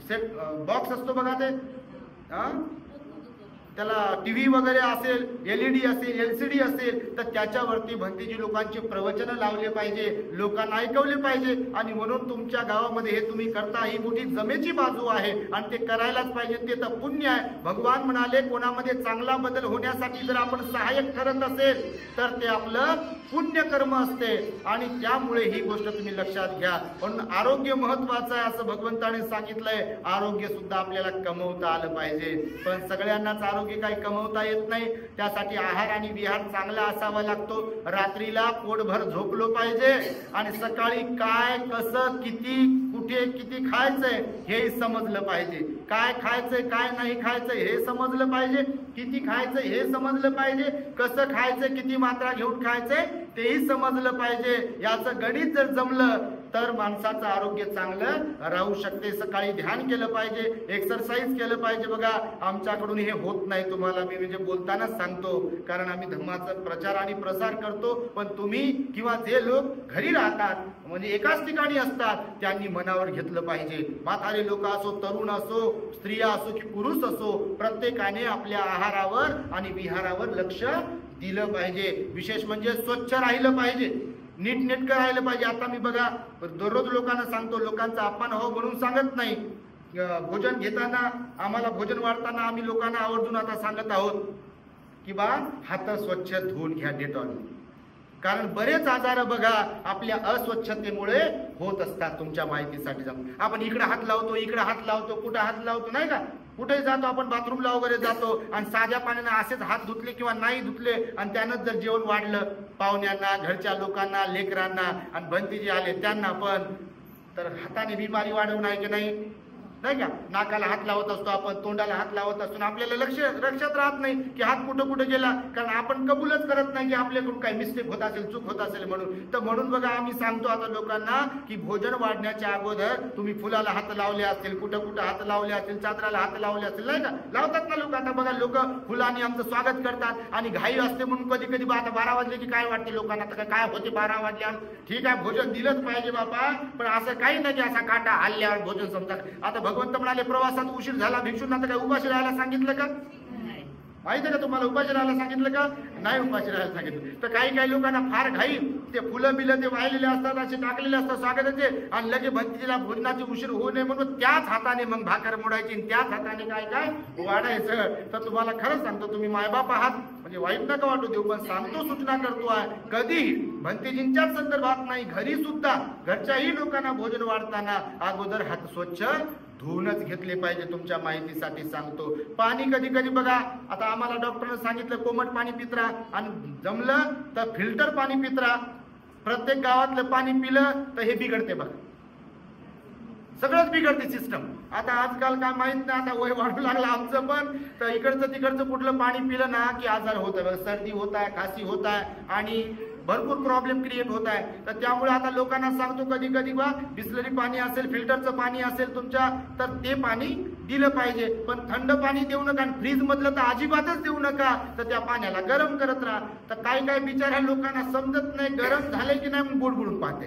सेट बॉक्स असतो बघा, ते त्याला टीव्ही वगैरे असेल, LED असेल, LCD असेल, तर त्याच्यावरती भंतेजी लोकांचे प्रवचन लावले पाहिजे, लोकांना ऐकवले पाहिजे. आणि म्हणून तुमच्या गावामध्ये हे तुम्ही करता, ही मोठी जमेची बाजू आहे आणि ते करायलाच पाहिजे. ते तर पुण्य आहे. भगवान म्हणाले कोणामध्ये चांगला बदल होण्यासाठी जर आपण सहाय्यक ठरत असेल तर ते आपलं पुण्य कर्म असते. आणि त्यामुळे ही गोष्ट तुम्ही लक्षात घ्या. म्हणून आरोग्य महत्वाचं आहे असं भगवंताने सांगितलंय. आरोग्य सुद्धा आपल्याला कमवता आलं पाहिजे. पण सगळ्यांनाच आरोग्य काही कमवता येत नाही. त्यासाठी आहार आणि विहार चांगला असावा लागतो. रात्रीला पोटभर झोपलो पाहिजे आणि सकाळी काय, कसं, किती, कुठे, किती खायचंय हे समजलं पाहिजे. काय खायचंय, काय नाही खायचंय हे समजलं पाहिजे. किती खायचंय हे समजलं पाहिजे. कसं खायचंय, किती मात्रा घेऊन खायचंय तेही समजलं पाहिजे. याचं गणित जर जमलं तर माणसाचं आरोग्य चांगलं राहू शकते. सकाळी ध्यान केलं पाहिजे, एक्सरसाइज केलं पाहिजे. बघा आमच्याकडून हे होत नाही, तुम्हाला मी म्हणजे बोलतानाच सांगतो, कारण आम्ही धर्माचा प्रचार आणि प्रसार करतो. पण तुम्ही किंवा जे लोक घरी राहतात, म्हणजे एकाच ठिकाणी असतात, त्यांनी मनावर घेतलं पाहिजे. म्हातारे लोक असो, तरुण असो, स्त्रिया असो की पुरुष असो, प्रत्येकाने आपल्या आहारावर आणि विहारावर लक्ष दिलं पाहिजे. विशेष म्हणजे स्वच्छ राहिलं पाहिजे, नीटनेटकं राहिलं पाहिजे. आता मी बघा दररोज लोकांना सांगतो, लोकांचा अपमान हो म्हणून सांगत नाही. भोजन घेताना, आम्हाला भोजन वाढताना आम्ही लोकांना आवर्जून आता सांगत आहोत की बा हात स्वच्छ धुवून घ्या डेटॉलने. कारण बरेच आजार बघा आपल्या अस्वच्छतेमुळे होत असतात. तुमच्या माहितीसाठी सांगतो, आपण इकडे हात लावतो, इकडे हात लावतो, कुठे हात लावतो नाही का, कुठे जातो आपण बाथरूमला वगैरे जातो आणि साध्या पाण्याने असेच हात धुतले किंवा नाही धुतले आणि त्यानंच जर जेवण वाढलं पाहुण्यांना, घरच्या लोकांना, लेकरांना आणि भंतेजी आले त्यांना पण, तर हाताने बिमारी वाढवणार की नाही? नाही का, नाकाला हात लावत असतो आपण, तोंडाला हात लावत असतो, आपल्याला लक्षात राहत नाही की हात कुठं कुठं गेला, कारण आपण कबूलच करत नाही की आपल्याकडून काही मिस्टेक होत असेल, चूक होत असेल म्हणून. तर म्हणून बघा आम्ही सांगतो आता लोकांना की भोजन वाढण्याच्या अगोदर तुम्ही फुलाला हात लावले असतील, कुठं कुठं हात लावले असतील, चादराला हात लावले असतील, नाही का, लावतात ना लोक. आता बघा लोक फुलांनी आमचं स्वागत करतात आणि घाई असते म्हणून कधी कधी आता 12 वाजले की काय वाटते लोकांना, तर काय होते 12 वाजल्या, ठीक आहे भोजन दिलंच पाहिजे बाबा, पण असं काही नाही की असा काटा हल्ल्यावर भोजन समजतात. आता भगवंत म्हणाले प्रवासात उशीर झाला, भिक्षूंना तर काय उपाशी राहायला सांगितलं का? माहिती आहे का तुम्हाला उपाशी राहायला सांगितलं का? नाही उपाशी राहायला सांगितलं. तर काही लोकांना फार घाई, ते फुलं बिलं ते वाहिलेले असतात, असे टाकलेले असतात स्वागताचे, आणि लगे भंतीला भोजनाची उशीर होऊ नये म्हणून त्याच हाताने मग भाकर मोडायची, त्याच हाताने काय वाढायचं. तर तुम्हाला खरंच सांगतो, तुम्ही मायबाप आहात म्हणजे वाईट नका वाटू देऊ, पण सांगतो, सूचना करतो आहे, कधीही भंतेजींच्याच संदर्भात नाही, घरी सुद्धा घरच्याही लोकांना भोजन वाढताना अगोदर हात स्वच्छ धुवूनच घेतले पाहिजे. तुमच्या माहितीसाठी सांगतो. पाणी कधी कधी बघा, आता आम्हाला डॉक्टरने सांगितलं कोमट पाणी पितरा, आणि जमलं तर फिल्टर पाणी पितरा. प्रत्येक गावातलं पाणी पिलं तर हे बिघडते बघा, सगळंच बिघडते सिस्टम. आता आजकाल काय माहित नाही, आता वय वाढू लागला आमचं पण, तर इकडचं तिकडचं कुठलं पाणी पिलं ना की आजार होत आहे, सर्दी होत आहे, खासी होत आहे, आणि भरपूर प्रॉब्लेम क्रिएट होत आहे. तर त्यामुळे आता लोकांना सांगतो कधी कधी बा, बिस्लरी पाणी असेल, फिल्टरचं पाणी असेल तुमच्या, तर ते पाणी दिलं पाहिजे, पण थंड पाणी देऊ नका, फ्रीज मधलं तर अजिबातच देऊ नका. तर त्या पाण्याला गरम करत राहा. तर काही बिचाऱ्या लोकांना समजत नाही, गरम झाले की नाही बुडबुडून पाहते.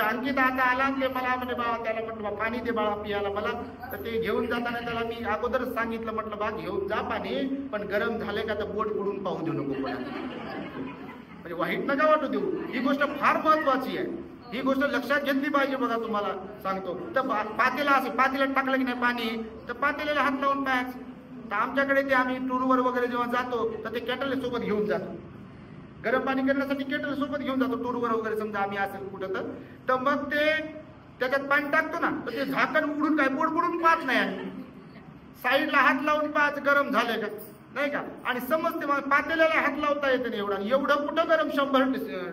अंकित आता आला ते मला म्हणजे बाबा, त्याला म्हटलं पाणी दे बाळा पियाला मला, तर ते घेऊन जाताना त्याला मी अगोदरच सांगितलं, म्हटलं बा घेऊन जा पाणी, पण गरम झाले का तर बोट बुडून पाहू देऊ नको, म्हणजे वाईट नका वाटू देऊ. ही गोष्ट फार महत्वाची आहे, ही गोष्ट लक्षात घेतली पाहिजे. बघा तुम्हाला सांगतो, तर पातेला असेल, पातेल्यात टाकलं की नाही पाणी, तर पातेल्याला हात लावून पाहायचं. तर आमच्याकडे ते आम्ही टूरवर वगैरे जेव्हा जातो तर ते केटल सोबत घेऊन जातो, गरम पाणी करण्यासाठी केटल सोबत घेऊन जातो टूरवर वगैरे, समजा आम्ही असेल कुठं तर मग ते त्याच्यात पाणी टाकतो ना, तर ते झाकण उघडून काय बोट बुडून पाहत नाही, आणि साईडला हात लावून पाहायचं गरम झाले का नाही का, आणि समजते मग पातेल्याला हात लावता येते नाही एवढं कुठं गरम, 100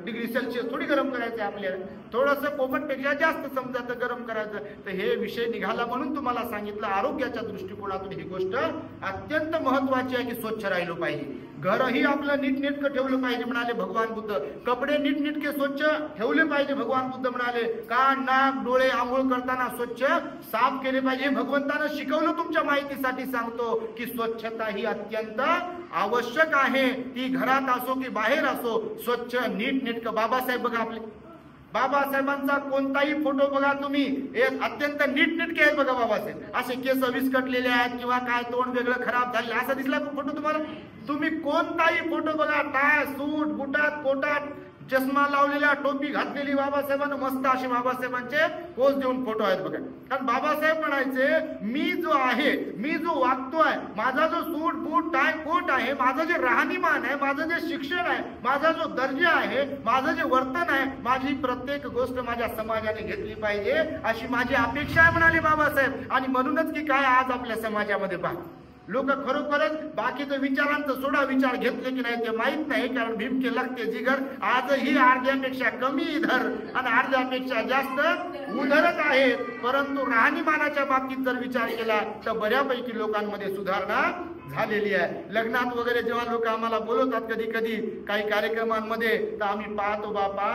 डिग्री सेल्सिअस थोडी गरम करायचं आपल्याला, थोडंसं कोमटपेक्षा जास्त समजा तर गरम करायचं. तर हे विषय निघाला म्हणून तुम्हाला सांगितलं. आरोग्याच्या दृष्टिकोनातून ही गोष्ट अत्यंत महत्वाची आहे की स्वच्छ राहिलो पाहिजे. घरही आपलं नीटनेटकं ठेवलं पाहिजे म्हणाले भगवान बुद्ध. कपडे नीटनेटके स्वच्छ ठेवले पाहिजे भगवान बुद्ध म्हणाले. कान नाक डोळे आंघोळ करताना स्वच्छ साफ केले पाहिजे. भगवंतानं शिकवलं. तुमच्या माहितीसाठी सांगतो की स्वच्छता ही अत्यंत आवश्यक आहे. ती घरात असो की बाहेर असो, स्वच्छ नीटनेटकं. बाबासाहेब बघा, आपले बाबासाहेबांचा कोणताही फोटो बघा तुम्ही, एक अत्यंत नीटनेटके आहेत बघा बाबासाहेब. असे केस विस्कटलेले आहेत किंवा काय तोंड वेगळं खराब झाले असा दिसला फोटो तुम्हाला? तुम्ही कोणताही फोटो बघा, टाय सूट बुटात कोटात चष्मा लावलेला टोपी घातलेली बाबासाहेबांना मस्त असे बाबासाहेबांचे पोज देऊन फोटो आहेत बघा. कारण बाबासाहेब म्हणायचे, मी जो आहे, मी जो वागतोय, माझा जो सूट बूट टाय कोट आहे, माझं जे राहणीमान आहे, माझं जे शिक्षण आहे, माझा जो दर्जा आहे, माझं जे वर्तन आहे, माझी प्रत्येक गोष्ट माझ्या समाजाने घेतली पाहिजे अशी माझी अपेक्षा आहे म्हणाले बाबासाहेब. आणि म्हणूनच की काय आज आपल्या समाजामध्ये पहा, लोक खरोखरच बाकीचं विचारांचं सोडा, विचार घेतले की नाही ते माहित नाही. कारण भीमके लागते जिगर आजही अर्ध्यापेक्षा कमी धर आणि अर्ध्यापेक्षा जास्त उधरच आहे. परंतु राहणीमानाच्या बाबतीत जर विचार केला तर बऱ्यापैकी लोकांमध्ये सुधारणा झालेली आहे. लग्नात वगैरे जेव्हा लोक आम्हाला बोलवतात कधी कधी काही कार्यक्रमांमध्ये, तर आम्ही पाहतो बापा,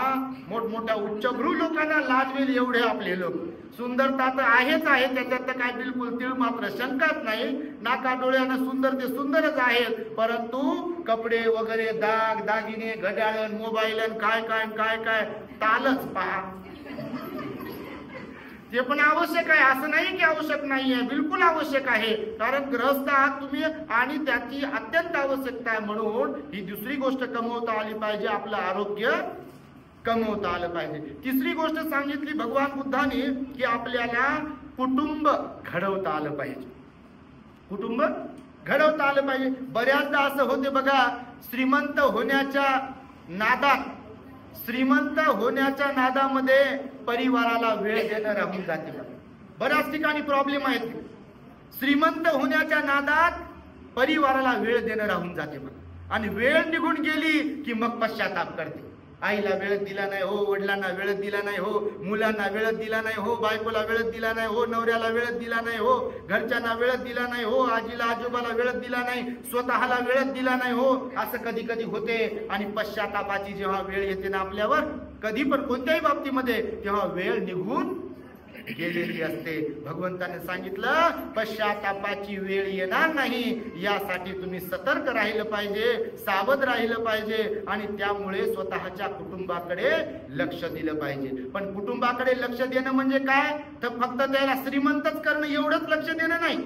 मोठमोठ्या उच्चभ्रू लोकांना लाजवेल एवढे आपले लोक. सुंदरता तर आहेच आहे, त्याच्यात तर काय बिलकुल तीळ मात्र शंकाच नाही. नाका डोळ्यानं सुंदर ते सुंदरच आहेत, परंतु कपडे वगैरे दाग दागिने घड्याळ मोबाईल काय काय काय काय तालच पहा. ते पण आवश्यक आहे, असं नाही की आवश्यक नाही आहे, बिलकुल आवश्यक आहे. कारण ग्रहस्थ आहात तुम्ही आणि त्याची अत्यंत आवश्यकता आहे. म्हणून ही दुसरी गोष्ट कमवता आली पाहिजे, आपलं आरोग्य कमवता आलं पाहिजे. तिसरी गोष्ट सांगितली भगवान बुद्धाने की आपल्याला कुटुंब घडवता आलं पाहिजे. कुटुंब घडवता आलं पाहिजे. बऱ्याचदा असं होते बघा, श्रीमंत होण्याच्या नादामध्ये परिवाराला वेळ देणं राहून जाते. बऱ्याच ठिकाणी प्रॉब्लेम आहेत. श्रीमंत होण्याच्या नादात परिवाराला वेळ देणं राहून जाते आणि वेळ निघून गेली की मग पश्चाताप करते. आईला वेळ दिला नाही हो, वडिलांना वेळ दिला नाही हो, मुलांना वेळ दिला नाही हो, बायकोला वेळ दिला नाही हो, नवऱ्याला वेळ दिला नाही हो, घरच्यांना वेळ दिला नाही हो, आजीला आजोबाला वेळ दिला नाही, स्वतःला वेळ दिला नाही हो. असं कधी कधी होते. आणि पश्चातापाची जेव्हा वेळ येते ना आपल्यावर, कधी पण कोणत्याही बाबतीमध्ये, तेव्हा वेळ निघून गेलेली असते. भगवंताने सांगितलं पश्चातापाची वेळ येणार नाही, यासाठी तुम्ही सतर्क राहिलं पाहिजे, सावध राहिलं पाहिजे. आणि त्यामुळे स्वतःच्या कुटुंबाकडे लक्ष दिलं पाहिजे. पण कुटुंबाकडे लक्ष देणं म्हणजे काय, तर फक्त त्याला श्रीमंतच करणं एवढंच लक्ष देणं नाही.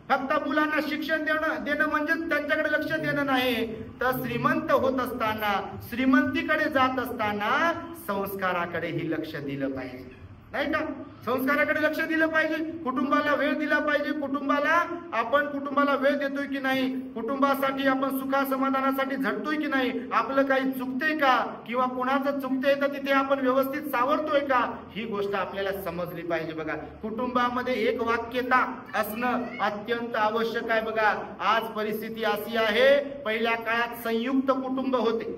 फक्त मुलांना शिक्षण देणं म्हणजे त्यांच्याकडे लक्ष देणं नाही, तर श्रीमंत होत असताना, श्रीमंतीकडे जात असताना संस्काराकडेही लक्ष दिलं पाहिजे, नाही का. संस्काराकडे लक्ष दिलं पाहिजे, कुटुंबाला वेळ दिला पाहिजे. कुटुंबाला वेळ देतोय की नाही, कुटुंबासाठी आपण सुखा समाधानासाठी झटतोय की नाही, आपलं काही चुकतंय का, किंवा कोणाचं चुकतंय तर तिथे आपण व्यवस्थित सावरतोय का, ही गोष्ट आपल्याला समजली पाहिजे. बघा, कुटुंबामध्ये एक वाक्यता असणं अत्यंत आवश्यक आहे. बघा, आज परिस्थिती अशी आहे, पहिल्या काळात संयुक्त कुटुंब होते.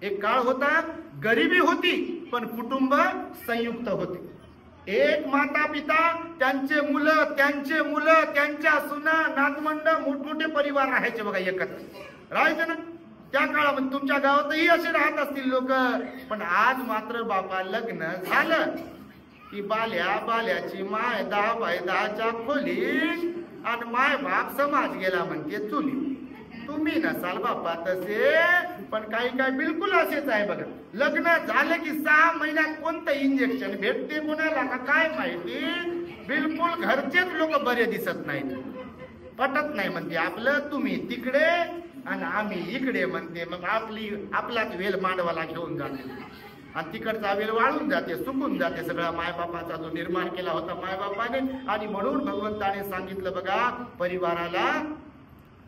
एक काळ होता, गरिबी होती, पण कुटुंब संयुक्त होते. एक माता पिता, त्यांचे मुलं, त्यांच्या सुना, नातवंड, मोठमोठे परिवार राहायचे. बघा, एकत्र राहायचे ना त्या काळामध्ये. तुमच्या गावातही असे राहत असतील लोक. पण आज मात्र बाबा लग्न झालं की बाल्याची माय 10 बाय 10च्या खोली, आणि माय बाप समाज गेला म्हणते चुली. तुम्ही नसाल बापा तसे, पण काही बिलकुल असेच आहे. बघा, लग्न झालं की 6 महिन्यात कोणतं इंजेक्शन भेटते कोणाला का काय माहिती, बिलकुल घरचेच लोक बरे दिसत नाहीत. पटत नाही म्हणते आपलं, तुम्ही तिकडे आणि आम्ही इकडे म्हणते. मग आपलाच वेल मांडवाला घेऊन जाते, आणि तिकडचा वेल वाळून जाते, सुकून जाते सगळा मायबापाचा जो निर्माण केला होता मायबापाने. आणि म्हणून भगवंताने सांगितलं, बघा, परिवाराला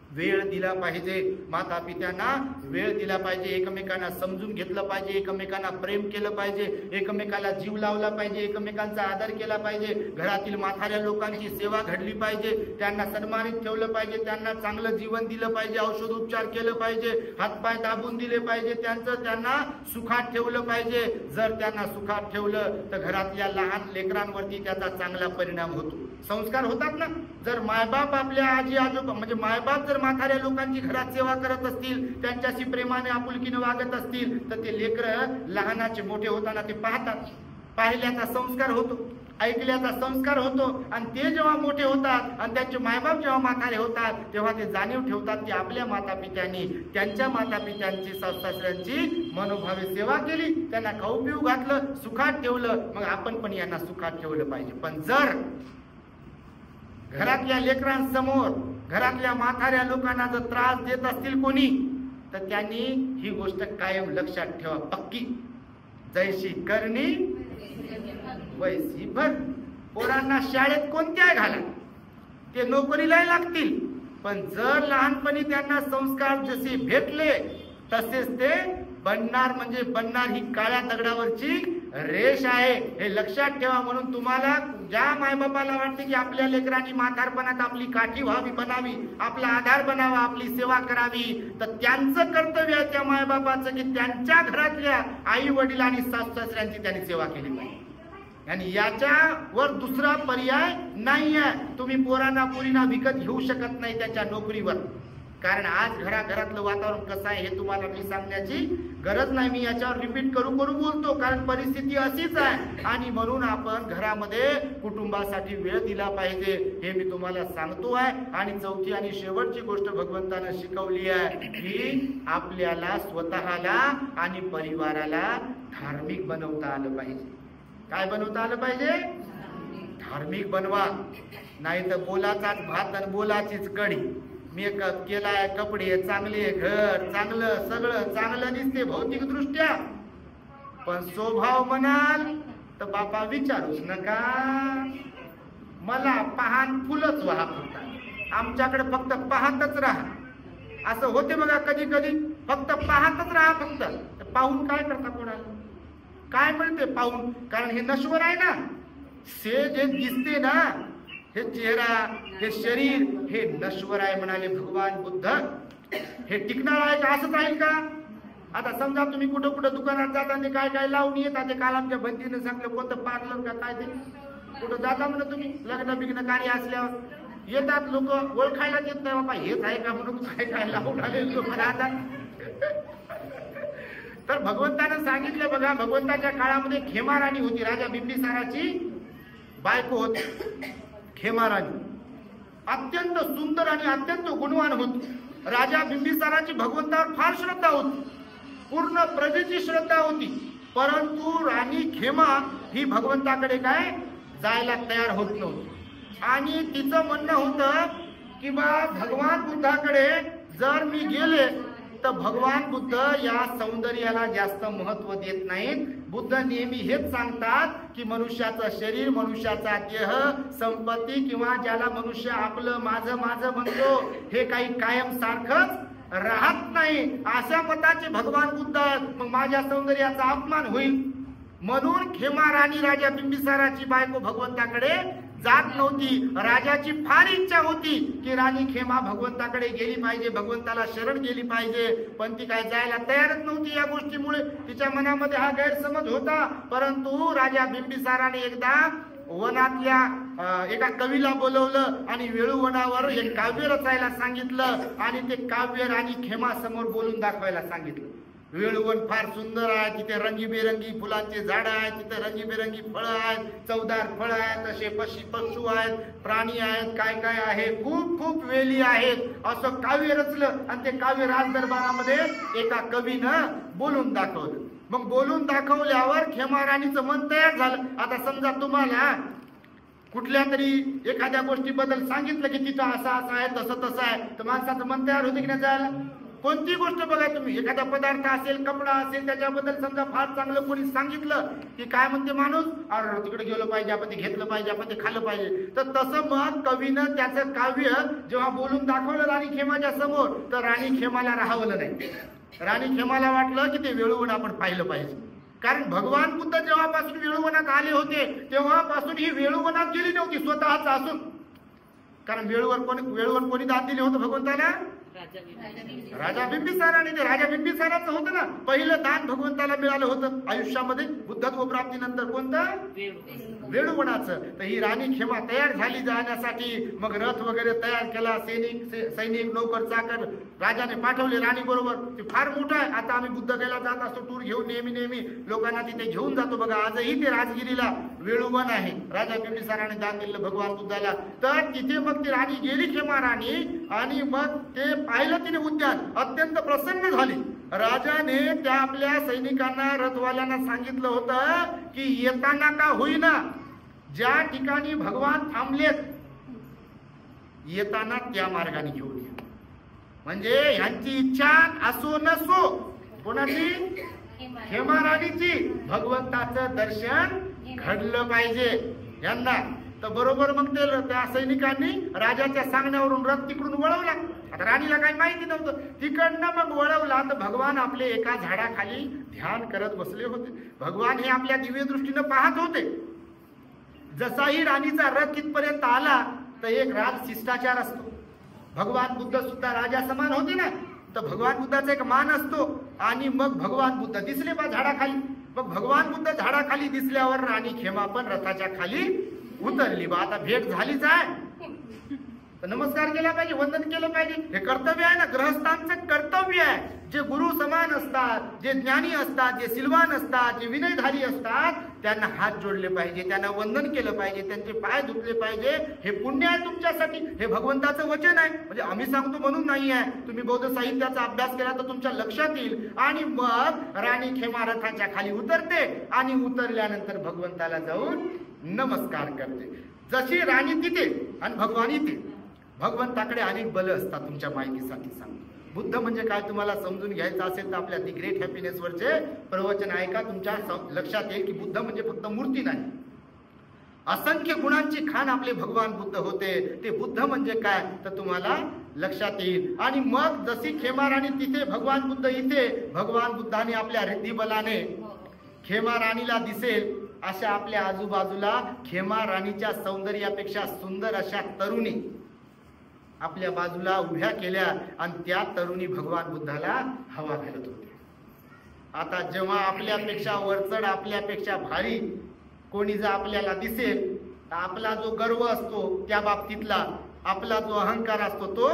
वेळ दिला पाहिजे, माता पित्यांना वेळ दिला पाहिजे, एकमेकांना समजून घेतलं पाहिजे, एकमेकांना प्रेम केलं पाहिजे, एकमेकाला जीव लावला पाहिजे, एकमेकांचा आदर केला पाहिजे, घरातील म्हाताऱ्या लोकांची सेवा घडली पाहिजे, त्यांना सन्मानित ठेवलं पाहिजे, त्यांना चांगलं जीवन दिलं पाहिजे, औषधोपचार केलं पाहिजे, हातपाय दाबून दिले पाहिजे, त्यांना सुखात ठेवलं पाहिजे. जर त्यांना सुखात ठेवलं तर घरातल्या लहान लेकरांवरती त्याचा चांगला परिणाम होतो, संस्कार होतात ना. जर मायबाप आपल्या आजी आजोबा म्हणजे मायबाप जर म्हाताऱ्या लोकांची घरात सेवा करत असतील, त्यांच्याशी प्रेमाने आपुलकीने वागत असतील, तर ते लेकरं लहानाचे मोठे होताना ते पाहतात, पाहिल्याचा संस्कार होतो, ऐकल्याचा संस्कार होतो. आणि ते जेव्हा मोठे होतात आणि त्यांचे मायबाप जेव्हा म्हातारे होतात, तेव्हा ते जाणीव ठेवतात की आपल्या माता पित्यांनी त्यांच्या माता पित्यांची, सासऱ्यांची मनोभावे सेवा केली, त्यांना खाऊ पिऊ घातलं, सुखात ठेवलं, मग आपण पण यांना सुखात ठेवलं पाहिजे. पण जर घरातल्या लेकरांसमोर, घरातल्या म्हाताऱ्या लोकांना जर त्रास देत असतील कोणी, तर त्यांनी ही गोष्ट कायम लक्षात ठेवा, पक्की. जैशी करणी वैसी भर. पोरांना शाळेत कोणत्या घाला, ते नोकरीला लागतील, पण जर लहानपणी त्यांना संस्कार जसे भेटले तसेच ते बनणार, म्हणजे बनणार. ही काळ्या दगडावरची रेष आहे, हे लक्षात ठेवा. म्हणून तुम्हाला ज्या मायबापाला वाटते की आपल्या लेकरांनी म्हातारपणात आपली काठी व्हावी, बनावी, आपला आधार बनावा, आपली सेवा करावी, तर त्यांचं कर्तव्य आहे त्या मायबापाचं की त्यांच्या घरातल्या आई वडील आणि सासऱ्यांची त्यांनी सेवा केली पाहिजे. आणि याच्यावर दुसरा पर्याय नाही आहे. तुम्ही पोरांना पुरीना विकत घेऊ शकत नाही त्याच्या नोकरीवर. कारण आज घराघरातलं वातावरण कसं आहे हे तुम्हाला मी सांगण्याची गरज नाही. मी याच्यावर रिपीट करू बोलतो, कारण परिस्थिती अशीच आहे. आणि म्हणून आपण घरामध्ये कुटुंबासाठी वेळ दिला पाहिजे, हे मी तुम्हाला सांगतो आहे. आणि चौथी आणि शेवटची गोष्ट भगवंतानं शिकवली आहे की आपल्याला स्वतःला आणि परिवाराला धार्मिक बनवता आलं पाहिजे. काय बनवता आलं पाहिजे? धार्मिक बनवा. नाही तर बोलाचाच भात आणि बोलाचीच कढी. मेकअप केलाय, कपडे चांगले, घर चांगलं, सगळं चांगलं दिसते भौतिक दृष्ट्या, पण स्वभाव म्हणाल तर बापा विचारूच नका. मला पाहन फुलच व्हा, फक्त आमच्याकडे फक्त पाहतच राहा, असं होते बघा. कधी कधी फक्त पाहतच राहा. फक्त पाहून काय करता, कोणाला काय मिळते पाहून? कारण हे नश्वर आहे ना. से जे दिसते ना, हे चेहरा, हे शरीर, हे नश्वर आहे म्हणाले भगवान बुद्ध. हे टिकणार आहे का? असंच राहील का? आता समजा तुम्ही कुठं कुठं दुकानात जाता ते काय काय लावून येतात, ते काल आमच्या बंधीनं सांगलं कोणतं पार्लर का काय ते कुठं जाता म्हणा तुम्ही लग्न बिग्न कार्य असल्यावर येतात लोक, ओळखायला येत नाही बाबा हेच आहे का म्हणून काय काय लावून आले लोक राहतात. तर भगवंतानं सांगितलं बघा, भगवंताच्या काळामध्ये खेमाराणी होती, राजा बिंबिसाराची बायको होती. खेमाराणी अत्यंत सुंदर आणि अत्यंत गुणवान होती. राजा बिंबिसाराची भगवंतावर फार श्रद्धा होती, पूर्ण प्रजेची श्रद्धा होती. परंतु राणी खेमा ही भगवंताकडे काय जायला तयार होत नव्हती. आणि तिचं म्हणणं होतं की बा भगवान बुद्धाकडे जर मी गेले तर भगवान बुद्ध या सौंदर्याला जास्त महत्व देत नाहीत. बुद्ध नेहमी हेच सांगतात की मनुष्याचं शरीर, मनुष्याचा देह, संपत्ती किंवा ज्याला मनुष्य आपलं माझं माझं म्हणतो हे काही कायम सारखंच राहत नाही. अशा मताचे भगवान बुद्ध, मग माझ्या सौंदर्याचा अपमान होईल. म्हणून खेमा राणी राजा बिंबिसाराची बायको भगवंताकडे जात नव्हती. राजाची फार इच्छा होती की राणी खेमा भगवंताकडे गेली पाहिजे, भगवंताला शरण गेली पाहिजे, पण ती काय जायला तयारच नव्हती. या गोष्टीमुळे तिच्या मनामध्ये हा गैरसमज होता. परंतु राजा बिंबिसाराने एकदा वनातल्या एका कवीला बोलवलं आणि वेळूवनावर एक काव्य रचायला सांगितलं आणि ते काव्य राणी खेमा समोर बोलून दाखवायला सांगितलं. वेळूवन फार सुंदर आहे, तिथे रंगीबेरंगी फुलांचे झाड आहेत, तिथे रंगीबेरंगी फळं आहेत, चवदार फळं आहेत, असे पशु आहेत, प्राणी आहेत, काय काय आहे, खूप खूप वेली आहेत, असं काव्य रचलं आणि ते काव्य राजदरबारामध्ये एका कवीनं बोलून दाखवलं. मग बोलून दाखवल्यावर खेमा राणीचं मन तयार झालं. आता समजा तुम्हाला कुठल्या तरी एखाद्या गोष्टीबद्दल सांगितलं की तिथं असं असं आहे, तसं तसं आहे, तर माणसाचं मन तयार होते की नाही जायला. कोणती गोष्ट बघा तुम्ही, एखादा पदार्थ असेल, कपडा असेल, त्याच्याबद्दल समजा फार चांगलं कोणी सांगितलं की काय म्हणते माणूस, अरे तिकडे गेलो पाहिजे, आपण ते घेतलं पाहिजे, आपण ते खाल्लं पाहिजे. तर तसं मग कवीनं त्याचं काव्य जेव्हा बोलून दाखवलं राणी खेमाच्या समोर, तर राणी खेमाला राहावलं नाही. राणी खेमाला वाटलं की ते वेळूवन आपण पाहिलं पाहिजे. कारण भगवान बुद्ध जेव्हापासून वेळूवनात आले होते तेव्हापासून ही वेळूवनात गेली नव्हती स्वतःच असून. कारण वेळूवन कोणी दान दिले होतं भगवंताला? राजा बिंबिसाराने. ते राजा बिंबिसाराचं होतं ना पहिलं दान भगवंताला मिळालं होतं आयुष्यामध्ये बुद्धत्व प्राप्तीनंतर. कोणतं? वेळूवनाचं. तर ही राणी खेमा तयार झाली जाण्यासाठी. मग रथ वगैरे तयार केला, सैनिक नोकर चाकर राजाने पाठवले राणी बरोबर. ते फार मोठं आहे. आता आम्ही बुद्धगयाला जात असतो टूर घेऊन, नेहमी लोकांना तिथे घेऊन जातो बघा. आजही ते राजगिरीला वेळूवन आहे. राजा बिंबिसाराने दान दिलं भगवान बुद्धाला. तर तिथे मग ती राणी गेली खेमा राणी आणि मग ते पाहिलं तिने उद्यान. अत्यंत प्रसन्न झाली. राजाने त्या आपल्या सैनिकांना, रथवाल्यांना सांगितलं होतं की येताना का होईना ज्या ठिकाणी भगवान थांबलेत येताना त्या मार्गाने घेऊन या. म्हणजे ह्यांची इच्छा असो नसो, कोणाची? खेमा राणीची. भगवंताचं दर्शन घडलं पाहिजे यांना. तर बरोबर मग ते त्या सैनिकांनी राजाच्या सांगण्यावरून रथ तिकडून वळवला. आता राणीला काही माहिती नव्हतं. तिकडनं मग वळवला तर भगवान आपले एका झाडाखाली ध्यान करत बसले होते. भगवान हे आपल्या दिव्य दृष्टीनं पाहत होते. जसाही राणीचा रथ तिथपर्यंत आला तर एक राज शिष्टाचार असतो. भगवान बुद्ध सुद्धा राजा समान होते ना, तर भगवान बुद्धाचा एक मान असतो. आणि मग भगवान बुद्ध दिसले बा झाडाखाली. मग भगवान बुद्ध झाडाखाली दिसल्यावर राणी खेमा पण रथाच्या खाली उतरली. बा आता भेट झालीच आहे तर नमस्कार केला पाहिजे, वंदन केलं पाहिजे. हे कर्तव्य आहे ना, ग्रहस्थांचं कर्तव्य आहे. जे गुरु समान असतात, जे ज्ञानी असतात, जे सिलवान असतात, जे विनयधारी असतात, त्यांना हात जोडले पाहिजे, त्यांना वंदन केलं पाहिजे, त्यांचे पाय धुतले पाहिजे. हे पुण्य आहे तुमच्यासाठी. हे भगवंताचं वचन आहे. म्हणजे आम्ही सांगतो म्हणून नाही आहे. तुम्ही बौद्ध साहित्याचा अभ्यास केला तर तुमच्या लक्षात येईल. आणि मग राणी खेमा रथाच्या खाली उतरते आणि उतरल्यानंतर भगवंताला जाऊन नमस्कार करते. जशी राणी तिथे आणि भगवान इथे. भगवंताकडे अनेक बल असतात. तुमच्या माहितीसाठी सांगतो. बुद्ध म्हणजे काय तुम्हाला समजून घ्यायचं असेल तर आपल्या दी ग्रेट हॅपीनेस वरचे प्रवचन ऐका. तुमच्या लक्षात येईल की बुद्ध म्हणजे फक्त मूर्ती नाही, असंख्य गुणांची खाण आपले भगवान बुद्ध होते. ते बुद्ध म्हणजे काय तर तुम्हाला लक्षात येईल. आणि मग जशी खेमा राणी तिथे, भगवान बुद्ध इथे, भगवान बुद्धाने आपल्या रिद्धिबलाने खेमा राणीला दिसेल अशा आपल्या आजूबाजूला खेमा राणीच्या सौंदर्यापेक्षा सुंदर अशा तरुणी आपल्या बाजूला उभ्या केल्या आणि त्या तरुणी भगवान बुद्धाला हवा घालत होत्या. आता जेव्हा आपल्यापेक्षा वरचढ आपल्यापेक्षा भारी कोणी जर आपल्याला दिसेल तर आपला जो गर्व असतो त्या बाबतीतला आपला जो अहंकार असतो तो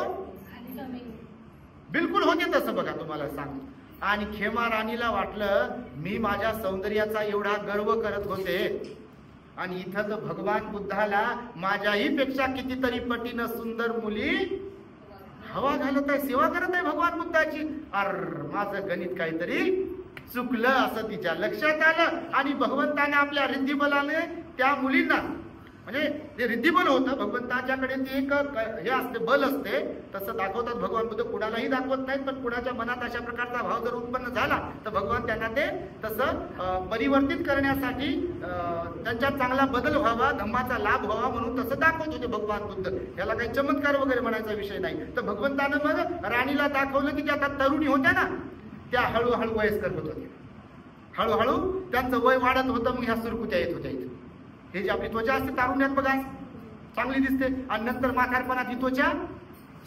बिलकुल होते तसं बघा तुम्हाला सांगतो. आणि खेमा राणीला वाटलं मी माझ्या सौंदर्याचा एवढा गर्व करत होते आणि इथं तर भगवान बुद्धाला माझ्याही पेक्षा कितीतरी पटीनं सुंदर मुली हवा घालत आहे, सेवा करत आहे भगवान बुद्धाची. अर माझं गणित काहीतरी चुकलं असं तिच्या लक्षात आलं आणि भगवंताने आपल्या रिद्धिबलाने त्या मुलींना म्हणजे ते रिद्धिबल होतं भगवंताच्याकडे ते एक हे असते बल असते तसं दाखवतात भगवान बुद्ध. कुणालाही दाखवत नाहीत पण कुणाच्या मनात अशा प्रकारचा भाव जर उत्पन्न झाला तर भगवान त्यांना ते तसं परिवर्तित करण्यासाठी त्यांच्यात चांगला बदल व्हावा, धम्माचा लाभ व्हावा म्हणून तसं दाखवत होते भगवान बुद्ध. याला काही चमत्कार वगैरे म्हणायचा विषय नाही. तर भगवंतानं मग राणीला दाखवलं की ज्या तरुणी होत्या ना त्या हळूहळू वयस्कर होत होत्या, हळूहळू त्यांचं वय वाढत होतं. मग ह्या सुरकुत्या येत होत्या इथे. हे जी आपली त्वचा असते तारुण्यात बघा चांगली दिसते आणि नंतर म्हातारपणात ही त्वचा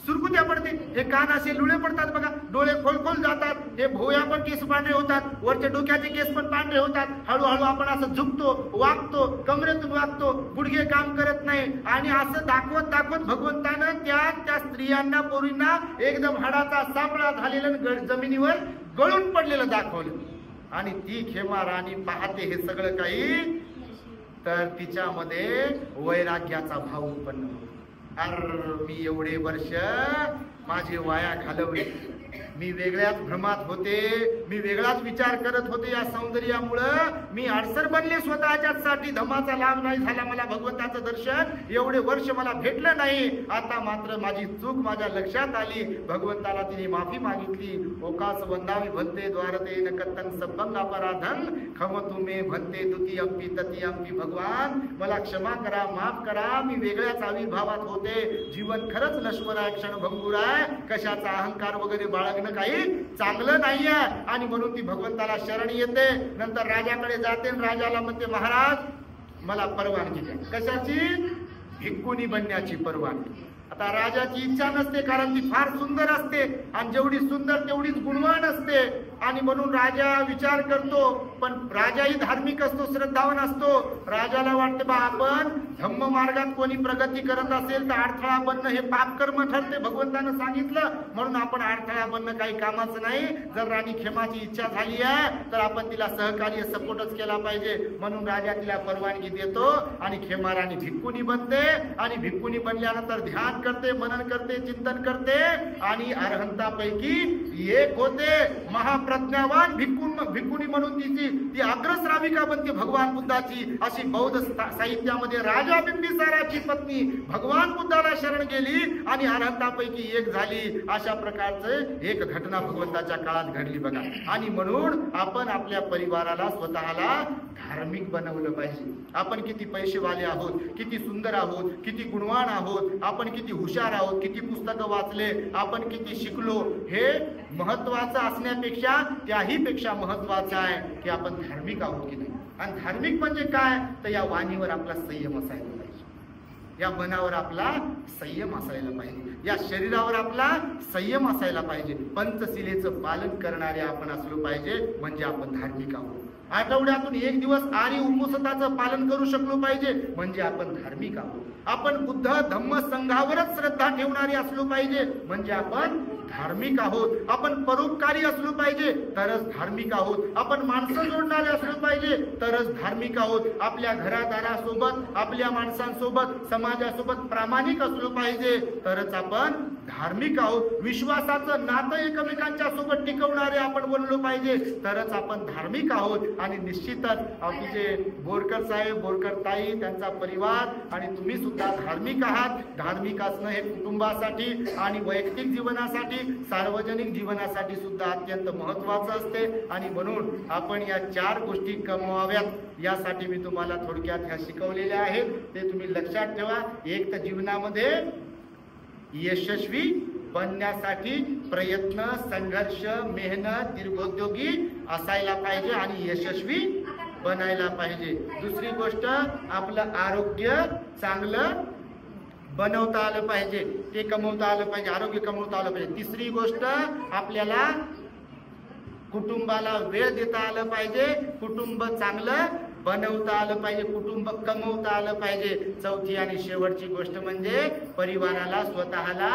सुरकुत्या पडते. हे कान असे लुळे पडतात बघा, डोळे खोलखोल जातात, हे भोया पण केस पांढरे होतात, वरच्या डोक्याचे केस पण पांढरे होतात. हळूहळू आपण असं झुकतो, वागतो, कमरेतून वागतो, गुडघे काम करत नाही आणि असं दाखवत दाखवत भगवंतानं त्या स्त्रियांना पोरींना एकदम हाडाचा सापळा झालेलं जमिनीवर गळून पडलेलं दाखवलं. आणि ती खेमा राणी पाहते हे सगळं काही तर तिच्यामध्ये वैराग्याचा भाव उत्पन्न होतो. अर मी एवढे वर्ष माझे वाया घालवले, मी वेगळ्याच भ्रमात होते, मी वेगळाच विचार करत होते. या सौंदर्यामुळं मी अडसर बनले स्वतःच्यासाठी, धम्माचा लाभ नाही झाला, मला भगवंताचं दर्शन एवढे वर्ष मला भेटलं नाही. आता मात्र माझी चूक माझ्या लक्षात आली, भगवंताला तिने माफी मागितली. ओकास वंदावी भन्ते द्वारते नकतन सबंग अपराधन खम तुम्ही भन्ते दुती अंपी तती अंपी. भगवान मला क्षमा करा, माफ करा, मी वेगळ्याच आविर्भावात होते. जीवन खरंच नश्वर आहे, क्षणभंगूर आहे, कशाचा अहंकार वगैरे बाळगणं काही चांगलं नाहीये. आणि म्हणून ती भगवंताला शरण येते. नंतर राजाकडे जाते, राजाला म्हणते महाराज मला परवानगी द्या. कशाची? भिक्खुनी बनण्याची परवानगी. आता राजाची इच्छा नसते कारण ती फार सुंदर असते आणि जेवढी सुंदर तेवढीच गुणवान असते. आणि म्हणून राजा विचार करतो, पण राजाही धार्मिक असतो, श्रद्धावान असतो. राजाला वाटते बा आपण धम्म मार्गात कोणी प्रगती करत असेल तर अडथळा बनणं हे पापकर्म ठरते, भगवंतानं सांगितलं, म्हणून आपण अडथळा बनणं काही कामाचं नाही. जर राणी खेमाची इच्छा झाली आहे तर आपण तिला सहकार्य सपोर्टच केला पाहिजे. म्हणून राजा तिला परवानगी देतो आणि खेमा राणी भिक्खुनी बनते. आणि भिक्खुनी बनल्यानंतर ध्यान करते, मनन करते, चिंतन करते आणि अरहंतापैकी एक होते. महाप्रज्ञावान भिक्खुनी म्हणून ती अग्रश्राविका बनते भगवान बुद्धाची. अशी बौद्ध साहित्यामध्ये राजा बिंबिसाराची पत्नी भगवान बुद्धाला शरण गेली आणि अरहंतापैकी एक झाली. अशा प्रकारचं एक घटना भगवंताच्या काळात घडली बघा. आणि म्हणून आपण आपल्या परिवाराला स्वतःला धार्मिक बनवलं पाहिजे. आपण किती पैसेवाले आहोत, किती सुंदर आहोत, किती गुणवान आहोत, आपण किती हुशार आहोत, किती पुस्तकं वाचले, आपण किती शिकलो, हे महत्वाचं असण्यापेक्षा त्याही पेक्षा महत्वाचं आहे की आपण धार्मिक आहोत की नाही. आणि धार्मिक म्हणजे काय तर या वाणीवर आपला संयम असायला पाहिजे, या मनावर आपला संयम असायला पाहिजे, या शरीरावर आपला संयम असायला पाहिजे. पंचशिलेचं पालन करणारे आपण असलो पाहिजे म्हणजे आपण धार्मिक आहोत. आठवड्यातून एक दिवस आर्य उपवासाचं पालन करू शकलो पाहिजे म्हणजे आपण धार्मिक आहोत. आपण बुद्ध धम्म संघावरच श्रद्धा ठेवणारे असलो पाहिजे म्हणजे आपण धार्मिक आहोत. आपण परोपकारी असलो पाहिजे तरच धार्मिक आहोत. आपण माणसं जोडणारे असलो पाहिजे तरच धार्मिक आहोत. आपल्या घरादारासोबत, आपल्या माणसांसोबत, समाजासोबत प्रामाणिक असलो पाहिजे तरच आपण धार्मिक आहोत. विश्वासाचं नातं एकमेकांच्या सोबत टिकवणारे आपण बनलो पाहिजे तरच आपण धार्मिक आहोत. आणि निश्चितच आपले जे बोरकर साहेब, बोरकर ताई, त्यांचा परिवार आणि तुम्ही सुद्धा धार्मिक आहात. धार्मिक असणं हे कुटुंबासाठी आणि वैयक्तिक जीवनासाठी, सार्वजनिक जीवनासाठी सुद्धा अत्यंत महत्वाचं असते. आणि म्हणून आपण या 4 गोष्टी कमवाव्यात यासाठी मी तुम्हाला थोडक्यात ह्या शिकवलेल्या आहेत. ते तुम्ही लक्षात ठेवा. एक तर जीवनामध्ये यशस्वी बनण्यासाठी प्रयत्न, संघर्ष, मेहनत, दीर्घोद्योगी असायला पाहिजे आणि यशस्वी बनायला पाहिजे. दुसरी गोष्ट आपलं आरोग्य चांगलं बनवता आलं पाहिजे, ते कमवता आलं पाहिजे, आरोग्य कमवता आलं पाहिजे. तिसरी गोष्ट आपल्याला कुटुंबाला वेळ देता आलं पाहिजे, कुटुंब चांगलं बनवता आलं पाहिजे, कुटुंब कमवता आलं पाहिजे. चौथी आणि शेवटची गोष्ट म्हणजे परिवाराला स्वतःला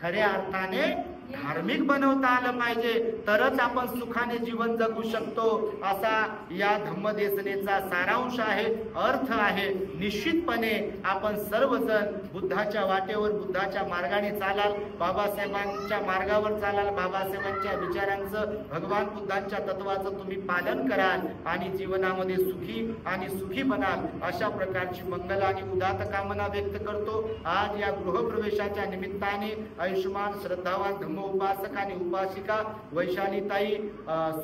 खऱ्या अर्थाने धार्मिक बनवता आलं पाहिजे, तरच आपण सुखाने जीवन जगू शकतो. असा या धम्मदेशनेचा सारांश आहे, अर्थ आहे. निश्चितपणे आपण सर्वजण बुद्धाच्या वाटेवर, बुद्धाच्या मार्गाने चालाल, बाबासाहेबांच्या मार्गावर चालाल, बाबासाहेबांच्या विचारांचं, भगवान बुद्धांच्या तत्वाचं तुम्ही पालन कराल आणि जीवनामध्ये सुखी बनाल. अशा प्रकारची मंगल आणि उदात्त कामना व्यक्त करतो. आज या गृहप्रवेशाच्या निमित्ताने आयुष्यमान श्रद्धावान उपासक आणि उपासिका वैशालीताई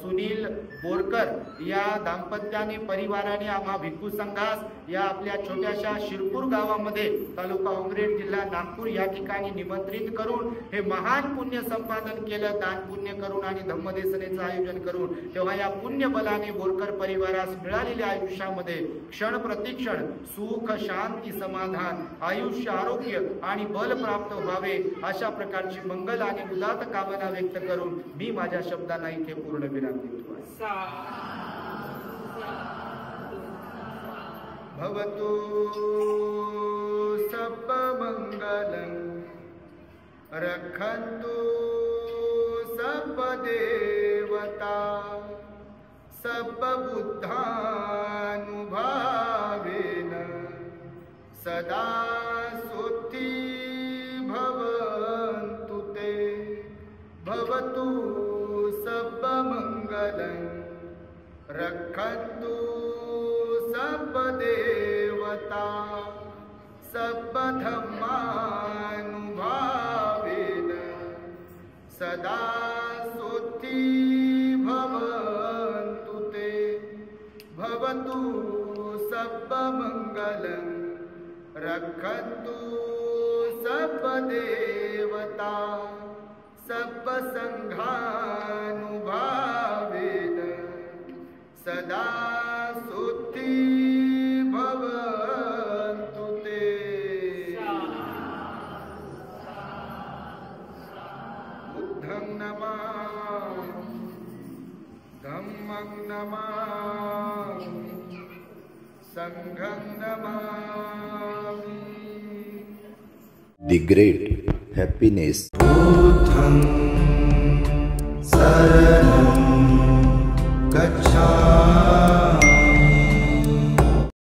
सुनील बोरकर या दाम्पत्याने परिवाराने आम्हा भिक्खू संघास या आपल्या छोट्याशा शिरपूर गावामध्ये, तालुका उमरेड, जिल्हा नागपूर या ठिकाणी निमंत्रित करून हे महान पुण्य संपादन केलं, दान पुण्य करून आणि धम्मदेशनेचं आयोजन करून. तेव्हा या पुण्य बलाने बोरकर परिवारास मिळालेल्या आयुष्यामध्ये क्षण प्रतिक्षण सुख, शांती, समाधान, आयुष्य, आरोग्य आणि बल प्राप्त व्हावे अशा प्रकारची मंगल आणि उदात्त कामना व्यक्त करून मी माझ्या शब्दांना इथे पूर्ण विराम देतो. भवतु सर्वमंगलं रक्षन्तु सर्वदेवता सर्वबुद्धानुभावेन सदा सुखी भवन्तु ते. भवतु सर्वमंगलं रक्षन्तु सर्वदेवता सर्वधर्मानुभावेन सदा सुखी भवन्तु ते. भवतु सर्वमंगलं रक्षन्तु सर्वदेवता सर्वसंघानुभावेन सदा सुखी भवन्तु ते. बुद्धं नमामि, धम्मं नमामि, संघं नमामि. The great happiness. बुद्धं